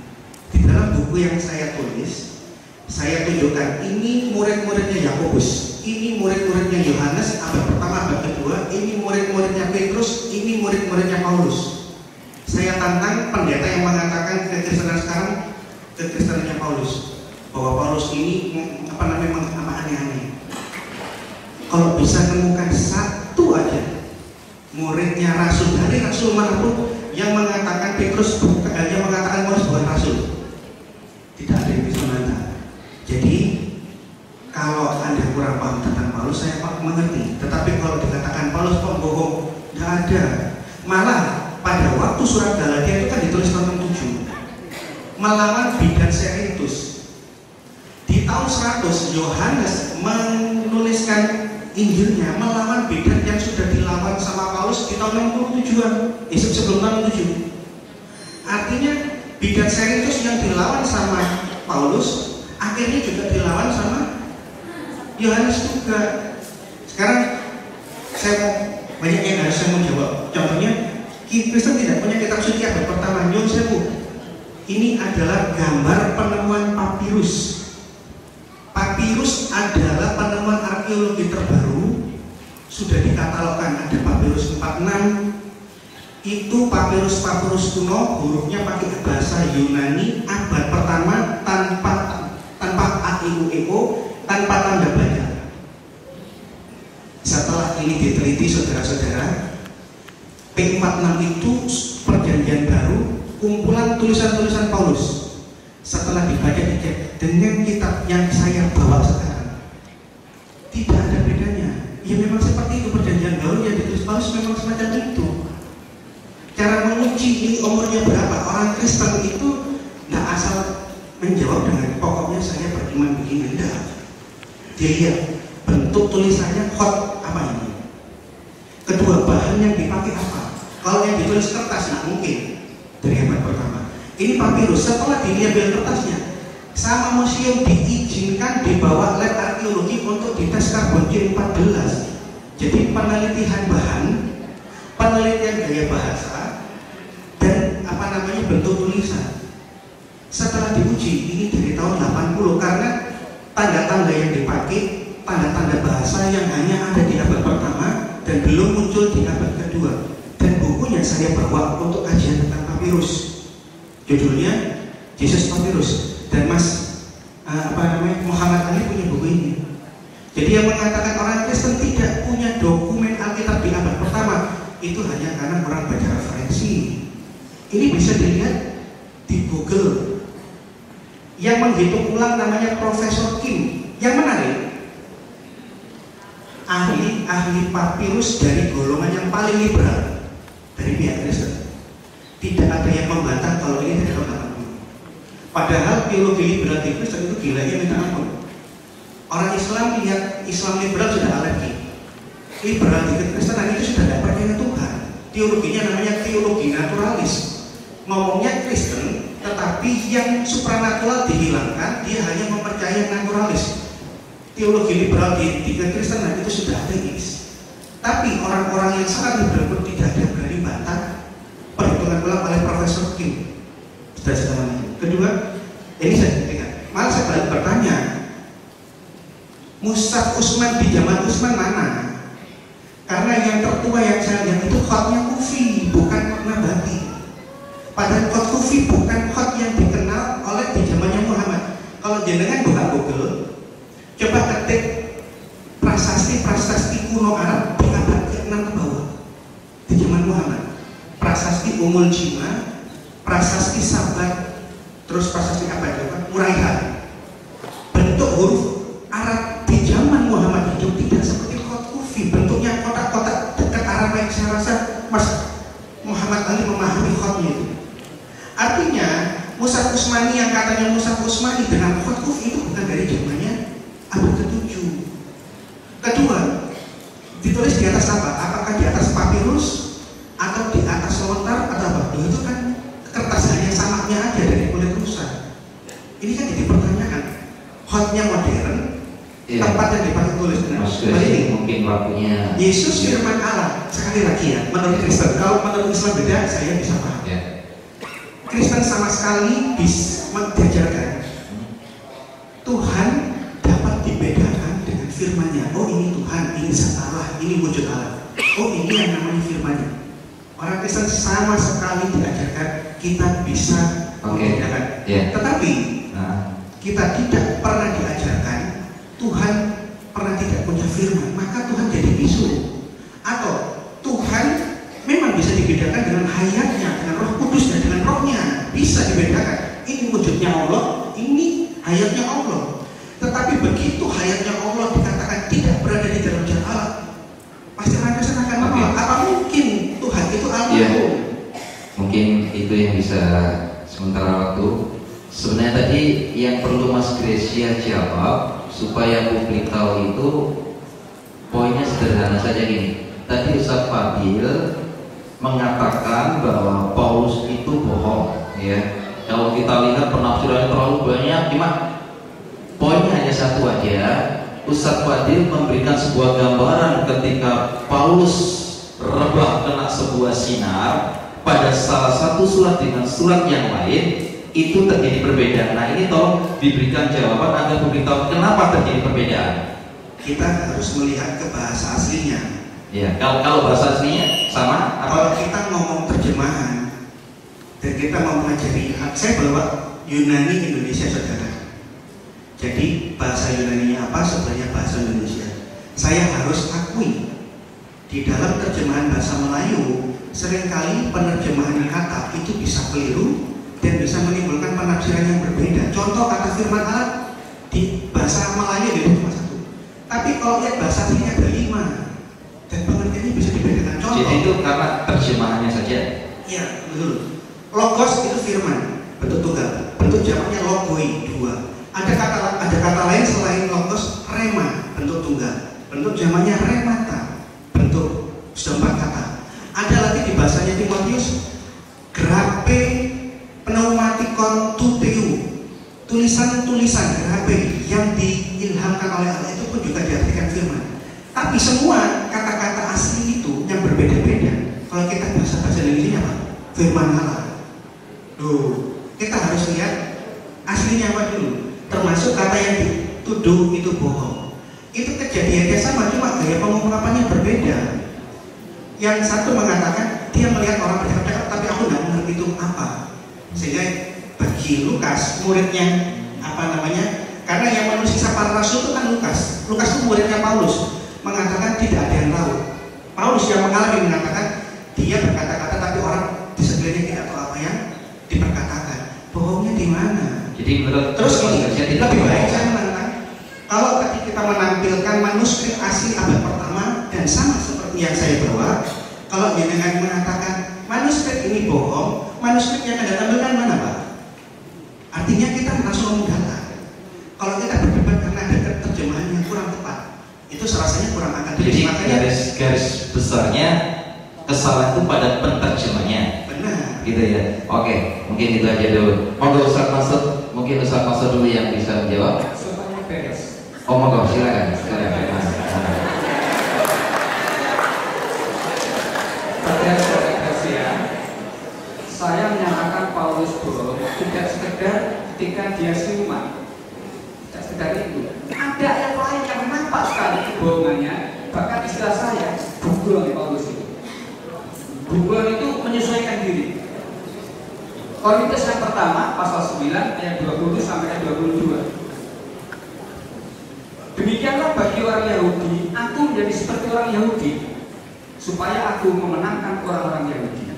Di dalam buku yang saya tulis, saya tunjukkan ini murid-muridnya Yakobus, ini murid-muridnya Yohanes abad pertama, abad kedua, ini murid-muridnya Petrus, ini murid-muridnya Paulus. Saya tantang pendeta yang mengatakan kekristenan sekarang kekristenannya Paulus, bahwa Paulus ini aneh-aneh. Kalau bisa temukan satu aja muridnya rasul dari rasul manapun yang mengatakan Petrus yang mengatakan Paulus bukan rasul, tidak ada yang bisa membantah. Jadi kalau Anda kurang paham tentang Paulus, saya mengerti. Tetapi kalau dikatakan Paulus pembohong, tidak ada. Malah pada waktu surat Galatia itu kan ditulis tahun 7 melawan bidan Serintus. Di tahun 100 Yohanes menuliskan Injilnya melawan bidan yang sudah dilawan sama Paulus di tahun 67-an, sebelum tahun 7. Artinya bidan Serintus yang dilawan sama Paulus akhirnya juga dilawan sama Yohanes juga. Sekarang saya mau banyak yang harus saya mau jawab. Contohnya, Kristen tidak punya kitab suci abad pertama. Nyun sewu. Ini adalah gambar penemuan papirus. Papirus adalah penemuan arkeologi terbaru. Sudah dikatalogkan, ada papirus 46. Itu papirus kuno, hurufnya pakai bahasa Yunani abad pertama tanpa AIUEO, tanpa tanda baca. Setelah ini diteliti saudara-saudara, P46 itu perjanjian baru, kumpulan tulisan-tulisan Paulus. Setelah dibaca dicek dengan kitab yang saya bawa sekarang, tidak ada bedanya. Ya memang seperti itu, perjanjian baru yang ditulis Paulus memang semacam itu. Cara menguji ini umurnya berapa, orang Kristen itu tidak asal menjawab dengan pokoknya saya beriman begini, tidak. Dia lihat bentuk tulisannya, hot apa ini. Kedua, bahan yang dipakai apa. Kalau yang ditulis kertas, tidak mungkin dari abad pertama. Ini papirus. Setelah diambil kertasnya, sama museum diizinkan dibawa lab arkeologi untuk dites karbon 14. Jadi penelitian bahan, penelitian gaya bahasa, dan bentuk tulisan. Setelah diuji, ini dari tahun 80 karena tanda-tanda yang dipakai, tanda-tanda bahasa yang hanya ada di abad pertama dan belum muncul di abad kedua. Dan bukunya saya bawa untuk kajian tentang papirus. Judulnya Jesus Papyrus. Dan Muhammad Ali punya buku ini. Jadi yang mengatakan orang Kristen tidak punya dokumen Alkitab di abad pertama itu hanya karena orang baca referensi. Ini bisa dilihat di Google. Yang menghitung ulang namanya Profesor Kim. Yang menarik, ahli papirus dari golongan yang paling liberal dari pihak Kristen. Tidak ada yang membantah kalau ini dari tahun 80. Padahal teologi liberal di Kristen itu gilanya minta ampun. Orang Islam lihat Islam liberal sudah alergi. Liberal di Kristenan itu sudah tidak percaya Tuhan. Teologinya namanya teologi naturalis. Ngomongnya Kristen, tetapi yang supranatural dihilangkan, dia hanya mempercayai naturalis. Teologi liberal di Kristenan itu sudah ateis. Tapi orang-orang yang sangat liberal pun tidak ada yang berani bantah perhitungan ulang oleh Profesor Kim. Sudah sekarang itu. Kedua, ini saya buktikan. Malah saya balik bertanya, Mushaf Utsman di zaman Utsman mana? Karena yang tertua yang saya lihat itu khotnya Kufi, bukan Nabati. Padahal khot Kufi bukan khot yang dikenal oleh di zamannya Muhammad. Kalau jenengan buka Google, coba ketik prasasti kuno Arab di abad ke-6 ke bawah di zaman Muhammad. Prasasti Umul Jima, prasasti Sabat, terus prasasti Muraihan. Bentuk huruf Arab di zaman Muhammad itu tidak seperti khot Kufi, bentuknya kotak-kotak dekat Aramaik. Saya rasa Mas Muhammad Ali memahami khotnya itu. Artinya Mushaf Utsmani yang katanya Mushaf Utsmani dengan khot Kufi itu bukan dari zamannya abad ke-7. Kedua, ditulis di atas apa? Apakah di atas papirus atau di atas lontar atau apa? Itu kan kertas hanya samaknya aja dari kulit rusa. Ini kan jadi pertanyaan. Khotnya modern, ya. Tempat yang dipakai tulis benar. Mungkin waktunya. Yesus firman Allah. Sekali lagi ya, menurut Kristen. Kalau menurut Islam beda, saya bisa paham. Ya. Kristen sama sekali diajarkan Tuhan dapat dibedakan dengan firman-Nya. Oh ini Tuhan, ini zat Allah, ini wujud Allah. Oh ini yang namanya firman-Nya. Orang Kristen sama sekali diajarkan kita bisa membedakan. Tetapi kita tidak pernah diajarkan Tuhan pernah tidak punya firman, maka Tuhan jadi bisu. Atau Tuhan memang bisa dibedakan dengan hayatnya, dengan Roh Kudusnya, dengan Rohnya, bisa dibedakan. Ini wujudnya Allah, ini hayatnya Allah. Tetapi begitu hayatnya Allah dikatakan tidak berada di dalam zat Allah, pasti manusia akan menolak. Apa mungkin Tuhan itu Allah? Mungkin itu yang bisa sementara waktu. Sebenarnya tadi yang perlu Mas Gresia jawab supaya publik tahu itu poinnya sederhana saja gini. Tadi Ustaz Fadil mengatakan bahwa Paulus itu bohong, ya. Kalau kita lihat penafsirannya terlalu banyak, gimana? Poinnya hanya satu aja. Ustaz Fadil memberikan sebuah gambaran ketika Paulus rebah kena sebuah sinar pada salah satu surat dengan surat yang lain, itu terjadi perbedaan. Nah ini tolong diberikan jawaban agar publik tahu kenapa terjadi perbedaan. Kita harus melihat ke bahasa aslinya. Ya, kalau bahasa aslinya sama. Kalau kita ngomong terjemahan dan kita mau mempelajari, saya bawa Yunani Indonesia saudara. Jadi bahasa Yunaninya apa, sebenarnya bahasa Indonesia. Saya harus akui di dalam terjemahan bahasa Melayu seringkali penerjemahan kata itu bisa keliru dan bisa menimbulkan penafsiran yang berbeda. Contoh kata firman Allah di bahasa Melayu itu cuma satu, tapi kalau lihat bahasa aslinya ada 5 dan pengertiannya bisa dibedakan. Contoh. Jadi itu karena terjemahannya saja. Iya betul. Logos itu firman, bentuk tunggal. Bentuk jamaknya logoi 2. Ada kata lain selain logos, rema, bentuk tunggal. Bentuk jamaknya remata, bentuk sudah 4 kata. Ada lagi di bahasanya Timotius, grape pneumatikon tuteu, tulisan-tulisan grape yang diilhamkan oleh Allah itu pun juga diartikan firman. Tapi semua kata-kata asli itu yang berbeda-beda. Kalau kita bahasa Indonesia apa? Firman Allah. Loh, kita harus lihat aslinya apa dulu. Termasuk kata yang dituduh itu bohong. Itu kejadiannya sama, cuma gaya pengungkapannya berbeda. Yang satu mengatakan dia melihat orang bercakap-cakap, tapi aku nggak mengerti itu apa. Sehingga bagi Lukas, muridnya karena yang menulis para rasul itu kan Lukas. Lukas itu muridnya Paulus. Mengatakan tidak ada yang tahu. Paulus yang mengalami mengatakan dia berkata-kata tapi orang di sekelilingnya tidak tahu apa yang diperkatakan. Bohongnya di mana? Jadi menurut terus ini lebih baik saya menantang kalau tadi kita menampilkan manuskrip asli abad pertama dan sama seperti yang saya bawa. Kalau jenengan mengatakan manuskrip ini bohong, manuskrip yang Anda tampilkan mana Pak? Artinya kita langsung menggalang. Kalau kita berdebat karena ada terjemahan yang kurang tepat, itu rasanya kurang akademis. Jadi makanya garis besarnya kesalahan itu pada penerjemahnya. benar. Gitu ya. Oke, mungkin itu aja dulu. Monggo Ustaz Masud, mungkin Ustaz Masud dulu yang bisa menjawab. Supaya beres. Oh monggo, silakan. Saya menyatakan Paulus bohong tidak sekedar ketika dia siuman, tidak sekedar itu. Ada yang lain yang nampak sekali kebohongannya. Bahkan istilah saya buglon Paulus itu. Buglon itu menyesuaikan diri. Korintus yang pertama pasal 9 ayat 20 sampai ayat 22. Demikianlah bagi orang Yahudi, aku menjadi seperti orang Yahudi supaya aku memenangkan orang-orang Yahudi.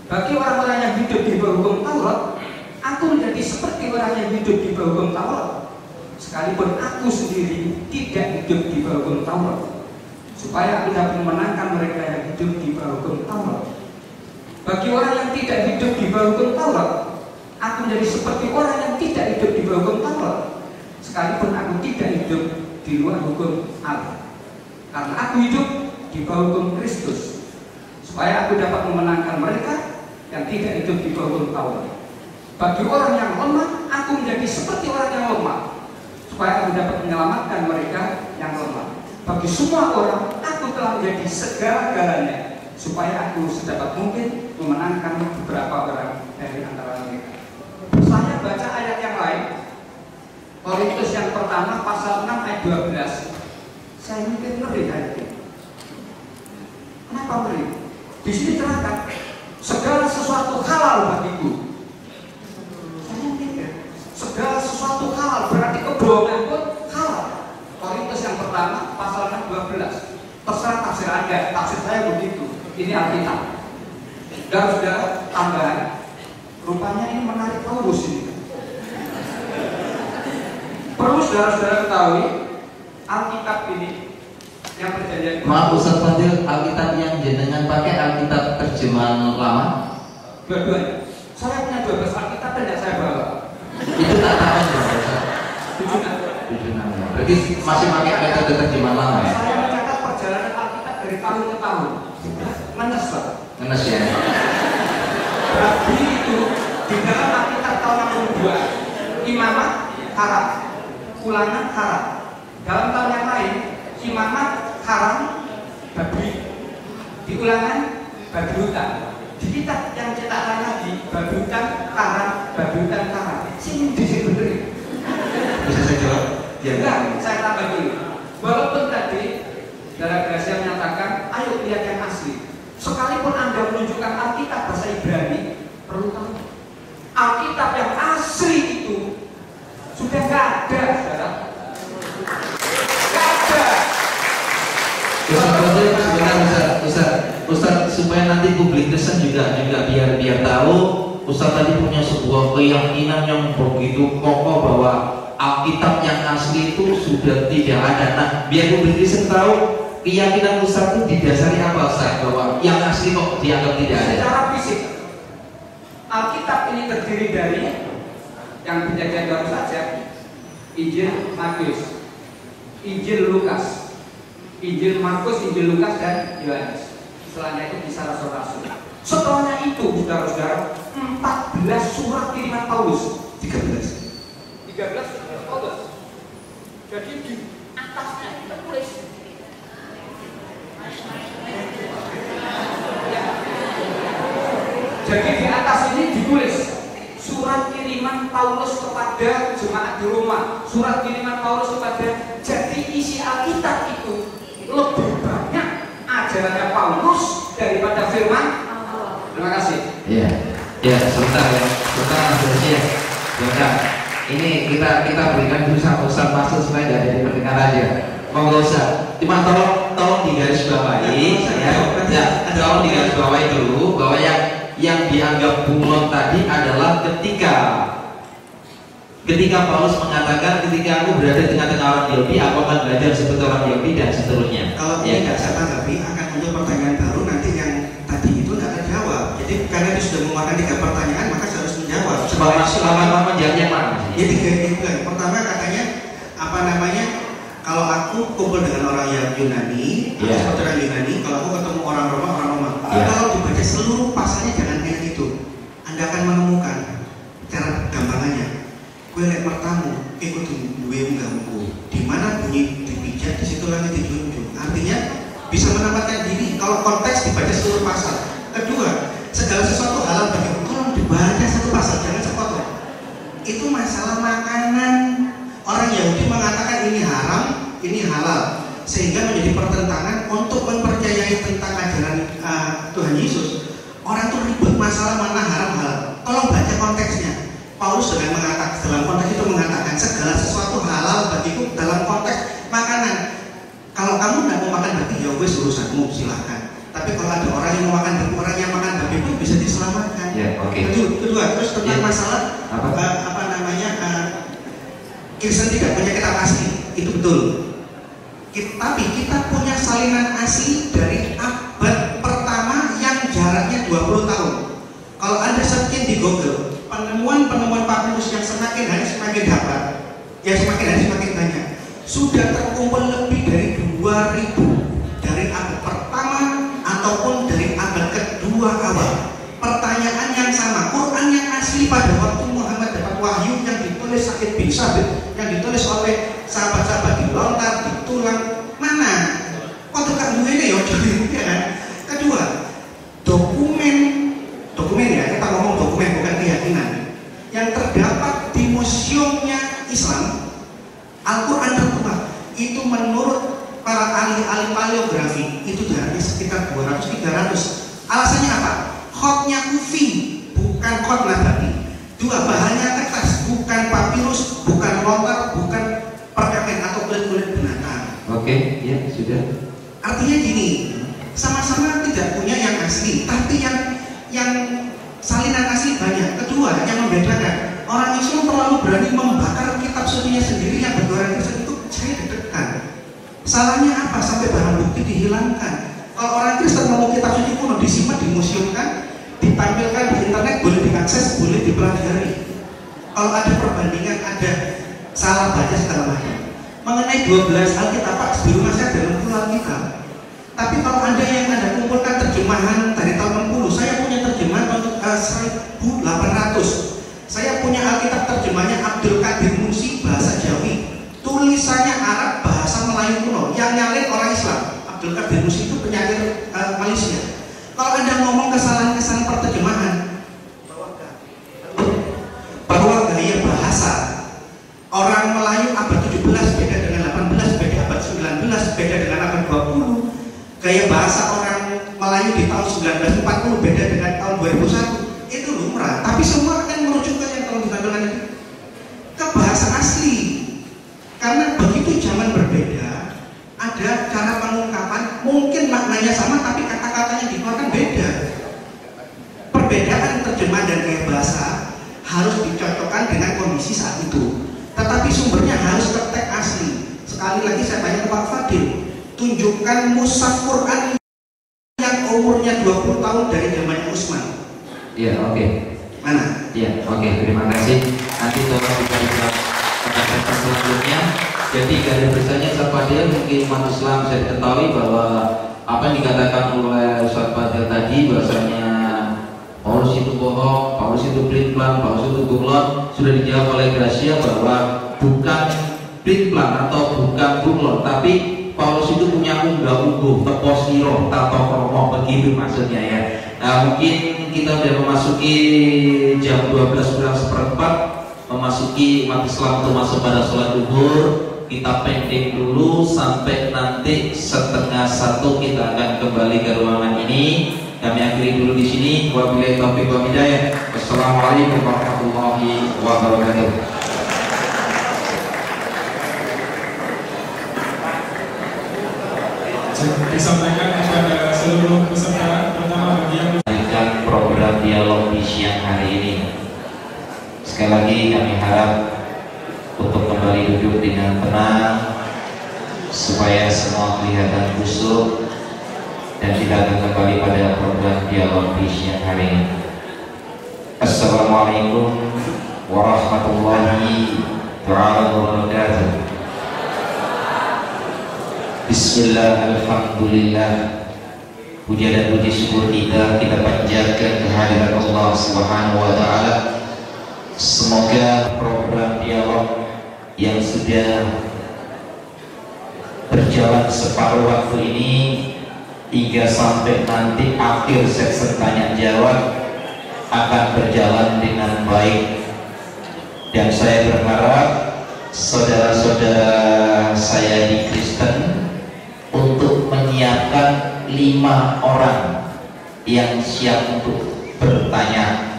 Bagi orang-orang yang hidup di bawah hukum Taurat, aku menjadi seperti orang yang hidup di bawah hukum Taurat, sekalipun aku sendiri tidak hidup di bawah hukum Taurat, supaya aku dapat memenangkan mereka yang hidup di bawah hukum Taurat. Bagi orang yang tidak hidup di bawah hukum Taurat, aku menjadi seperti orang yang tidak hidup di bawah hukum Taurat, sekalipun aku tidak hidup di luar hukum Allah, karena aku hidup di bawah hukum Kristus, supaya aku dapat memenangkan mereka yang tidak hidup di bawah hukum Taurat. Bagi orang yang lemah, aku menjadi seperti orang yang lemah, supaya aku dapat menyelamatkan mereka yang lemah. Bagi semua orang, aku telah menjadi segala-galanya, supaya aku sedapat mungkin memenangkan beberapa orang dari antara Korintus yang pertama pasal 6 ayat 12. Saya mungkin ngeri kan? Kenapa ngeri? Di sini terangkan segala sesuatu halal bagiku. Saya mikir segala sesuatu halal berarti kebohongan pun halal. Korintus yang pertama pasal 6 12. Terserah tafsir Anda, tafsir saya begitu. Ini Alkitab. Saudara, tambahan. Rupanya ini menarik Paulus ini. Perlu saudara-saudara ketahui, Alkitab ini yang perjanjian. Maaf Ustaz Fadil, Alkitab yang jenengan pakai Alkitab terjemahan lama? Dua-duanya. Saya punya 12 Alkitab dan tidak saya bawa. Itu tak tahu Ustaz. 7. Berarti masih pakai metode terjemahan lama ya? Saya mencatat perjalanan Alkitab dari tahun ke tahun. Ngenes Pak. Ngenes ya? Berarti itu di dalam Alkitab tahun 62 imamat haram, ulangan haram. Dalam tahun yang lain imamat haram, babi. Di ulangan babi hutan. Di kitab yang cetakan lagi babi hutan haram, babi hutan haram. Sini di sini bener. Bisa saya jawab? Ya enggak, saya tambah dulu. Walaupun tadi Saudara Gracia menyatakan, ayo lihat yang asli. Sekalipun Anda menunjukkan Alkitab bahasa Ibrani, perlu tahu Alkitab yang asli itu sudah nggak ada, saudara. Nggak ada. Ustaz, supaya nanti publik Kristen juga biar tahu, Ustaz tadi punya sebuah keyakinan yang begitu kokoh bahwa Alkitab yang asli itu sudah tidak ada. Nah, biar publik Kristen tahu keyakinan Ustaz itu didasari apa Ustaz? Bahwa yang asli kok dianggap tidak ada? Secara fisik, Alkitab ini terdiri dari yang penjagaan baru saja, Injil Matius, Injil Lukas, Injil Markus, Injil Lukas dan Yohanes. Setelahnya itu kisah rasul-rasul. Setelahnya itu, saudara-saudara, 14 surat kiriman Paulus. 13 surat Paulus. Jadi di atasnya itu tertulis. Jadi di atas ini ditulis surat kiriman Paulus kepada jemaat di Roma, surat kiriman Paulus kepada. Jadi isi Alkitab itu lebih banyak ajarannya Paulus daripada firman Allah. Terima kasih. Iya, ya sebentar ya. Ini kita berikan dulu sama Ustaz masuk supaya tidak ada pendengar aja. Monggo Ustaz, cuma tolong digaris bawahi ya. Tolong digaris bawahi dulu bahwa yang dianggap bunglon tadi adalah ketika Paulus mengatakan ketika aku berada di tengah-tengah orang Yahudi, aku akan belajar seperti orang Yahudi dan seterusnya. Kalau ya, tidak saya tanggapi akan muncul pertanyaan baru nanti yang tadi itu tidak terjawab. Jadi karena dia sudah mengeluarkan 3 pertanyaan maka saya harus menjawab. Selama menjawabnya mana? Jadi 3 bulan. Pertama katanya apa namanya? Kalau aku kumpul dengan orang yang Yunani, seperti orang Yunani, kalau aku ketemu orang Roma. Kalau dibaca seluruh pasalnya jangan kayak gitu. Anda akan menemukan cara gampangannya. Kue lek pertamu, ikut duwe mengganggu. Di mana bunyi dipijat, di situ langit dijunjung. Artinya bisa menempatkan diri. Kalau konteks dibaca seluruh pasal. Kedua, segala sesuatu halal bagi tolong dibaca satu pasal, jangan sepotong. Itu masalah makanan. Orang Yahudi mengatakan ini haram, ini halal, sehingga menjadi pertentangan untuk mempercayai tentang ajaran Tuhan Yesus. Orang tuh ribut masalah mana haram halal. Tolong baca konteksnya. Paulus dalam konteks itu mengatakan segala sesuatu halal bagiku dalam konteks makanan. Kalau kamu tidak mau makan babi, ya wes urusanmu, silahkan. Tapi kalau ada orang yang mau makan babi, orang yang makan babi itu bisa diselamatkan. Ya, oke. Kedua, terus tentang masalah Kristen tidak punya kitab asli, itu betul. Tapi kita punya salinan asli dari abad pertama yang jaraknya 20 tahun. Kalau Anda searching di Google, penemuan papirus yang semakin hari semakin dapat, yang semakin hari semakin banyak. Sudah terkumpul lebih dari 2000 dari abad pertama ataupun dari abad kedua awal. Pertanyaan yang sama, Quran yang asli pada waktu Muhammad dapat wahyu yang ditulis Sa'id bin Sabit, yang ditulis oleh sahabat-sahabat di lontar, di tulang, mana? Kok tukang ini ya, kan? Kedua, dokumen ya, kita ngomong dokumen bukan keyakinan yang terdapat di museumnya Islam paleografi itu jaraknya sekitar 200-300. Alasannya apa? Khotnya kufi, bukan khot nabati. Dua, bahannya kertas, bukan papirus, bukan lontar, bukan perkamen atau kulit-kulit binatang. Oke, ya sudah. Artinya gini, sama-sama tidak punya yang asli, tapi yang salinan asli banyak. Kedua, yang membedakan, orang Islam terlalu berani membakar kitab sucinya sendiri yang berdoa Kristen itu saya deg-degan. Salahnya apa sampai barang bukti dihilangkan? Kalau orang Kristen mau kitab suci kuno disimpan, dimuseumkan, ditampilkan di internet, boleh diakses, boleh dipelajari. Kalau ada perbandingan, ada salah baca segala macam. Mengenai 12 Alkitab, Pak, di rumah saya ada 60 Alkitab. Tapi kalau Anda yang Anda kumpulkan terjemahan dari tahun 60, saya punya terjemahan untuk 1800. Saya punya Alkitab terjemahnya Abdul Qadir Musi bahasa Jawi. Tulisannya Arab bahasa Melayu kuno. Yang nyalin orang Islam. Abdul Qadir Musi itu penyair Malaysia. Kalau Anda ngomong kesalahan-kesalahan perterjemahan, bahwa gaya bahasa orang Melayu abad 17 beda dengan 18, beda abad 19, beda dengan abad 20. Gaya bahasa orang Melayu di tahun 1940 beda dengan tahun 2001. Itu lumrah. Tapi semua akan merujuk ke yang tahun ditampilkan itu, ke bahasa asli. Karena begitu zaman berbeda, ada cara pengungkapan, mungkin maknanya sama tapi kata-kata yang dikeluarkan beda. Perbedaan terjemahan dan gaya bahasa harus dicocokkan dengan kondisi saat itu. Tetapi sumbernya harus ke teks asli. Sekali lagi saya tanya ke Pak Fadil, tunjukkan mushaf Quran yang umurnya 20 tahun dari zaman Utsman. Iya, oke. Mana? Iya, oke. Terima kasih. Nanti tolong dijawab pertanyaan selanjutnya. Jadi garis besarnya Ustaz Fadil, mungkin umat Islam bisa diketahui bahwa apa yang dikatakan oleh Ustaz Fadil tadi bahwasanya Paulus itu bohong, Paulus itu pelin-pelan, Paulus itu bunglon, sudah dijawab oleh Gracia bahwa bukan pelin-pelan atau bukan bunglon, tapi Paulus itu punya unggah-ungguh, teposiro, tato kromo, begitu maksudnya ya. Nah, mungkin kita sudah memasuki jam 12:04, memasuki umat Islam untuk masuk pada sholat zuhur. Kita pending dulu sampai nanti 12:30 kita akan kembali ke ruangan ini. Kami akhiri dulu di sini. Wabillahi taufiq wal hidayah. Wassalamualaikum warahmatullahi wabarakatuh. Disampaikan kepada seluruh peserta, pertama bagi yang program dialog di siang hari ini. Sekali lagi kami harap untuk kembali duduk dengan tenang supaya semua kelihatan khusyuk dan kita akan kembali pada program dialog di siang hari ini. Assalamualaikum warahmatullahi wabarakatuh. Bismillah, alhamdulillah. Puja dan puji syukur kita panjatkan kehadirat Allah Subhanahu wa taala. Semoga program dialog yang sudah berjalan separuh waktu ini hingga sampai nanti akhir sesi tanya jawab akan berjalan dengan baik. Dan saya berharap saudara-saudara saya di Kristen untuk menyiapkan 5 orang yang siap untuk bertanya.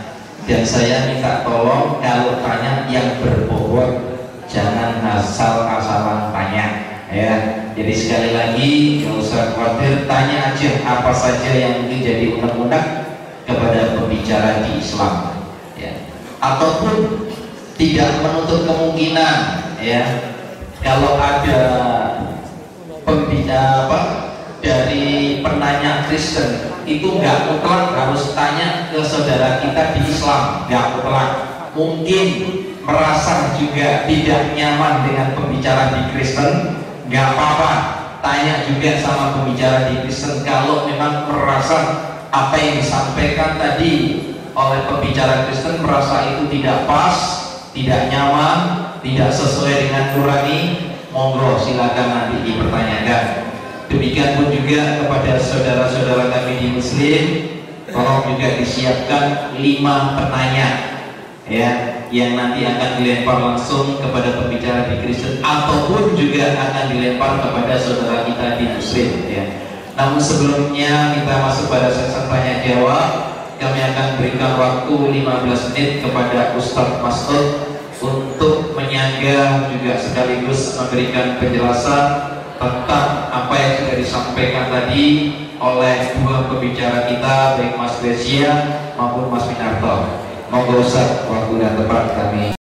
Dan saya minta tolong kalau tanya yang berbobot, jangan asal-asalan tanya ya. Jadi sekali lagi nggak usah khawatir, tanya aja apa saja yang mungkin jadi undang-undang kepada pembicara di Islam ya. Ataupun tidak menutup kemungkinan ya, kalau ada pembicara dari penanya Kristen itu nggak mutlak harus tanya ke saudara kita di Islam, nggak mutlak. Mungkin merasa juga tidak nyaman dengan pembicara di Kristen, nggak apa-apa, tanya juga sama pembicara di Kristen. Kalau memang merasa apa yang disampaikan tadi oleh pembicara Kristen merasa itu tidak pas, tidak nyaman, tidak sesuai dengan nurani, monggo silakan nanti dipertanyakan. Demikian pun juga kepada saudara-saudara kami di Muslim, tolong juga disiapkan 5 penanya ya, yang nanti akan dilempar langsung kepada pembicara di Kristen ataupun juga akan dilempar kepada saudara kita di Muslim ya. Namun sebelumnya kita masuk pada sesi tanya jawab, kami akan berikan waktu 15 menit kepada Ustadz Mas'ud untuk menyangga juga sekaligus memberikan penjelasan tentang apa yang sudah disampaikan tadi oleh dua pembicara kita, baik Mas Gresia maupun Mas Minarto. Monggo Ustaz, waktu dan tempat kami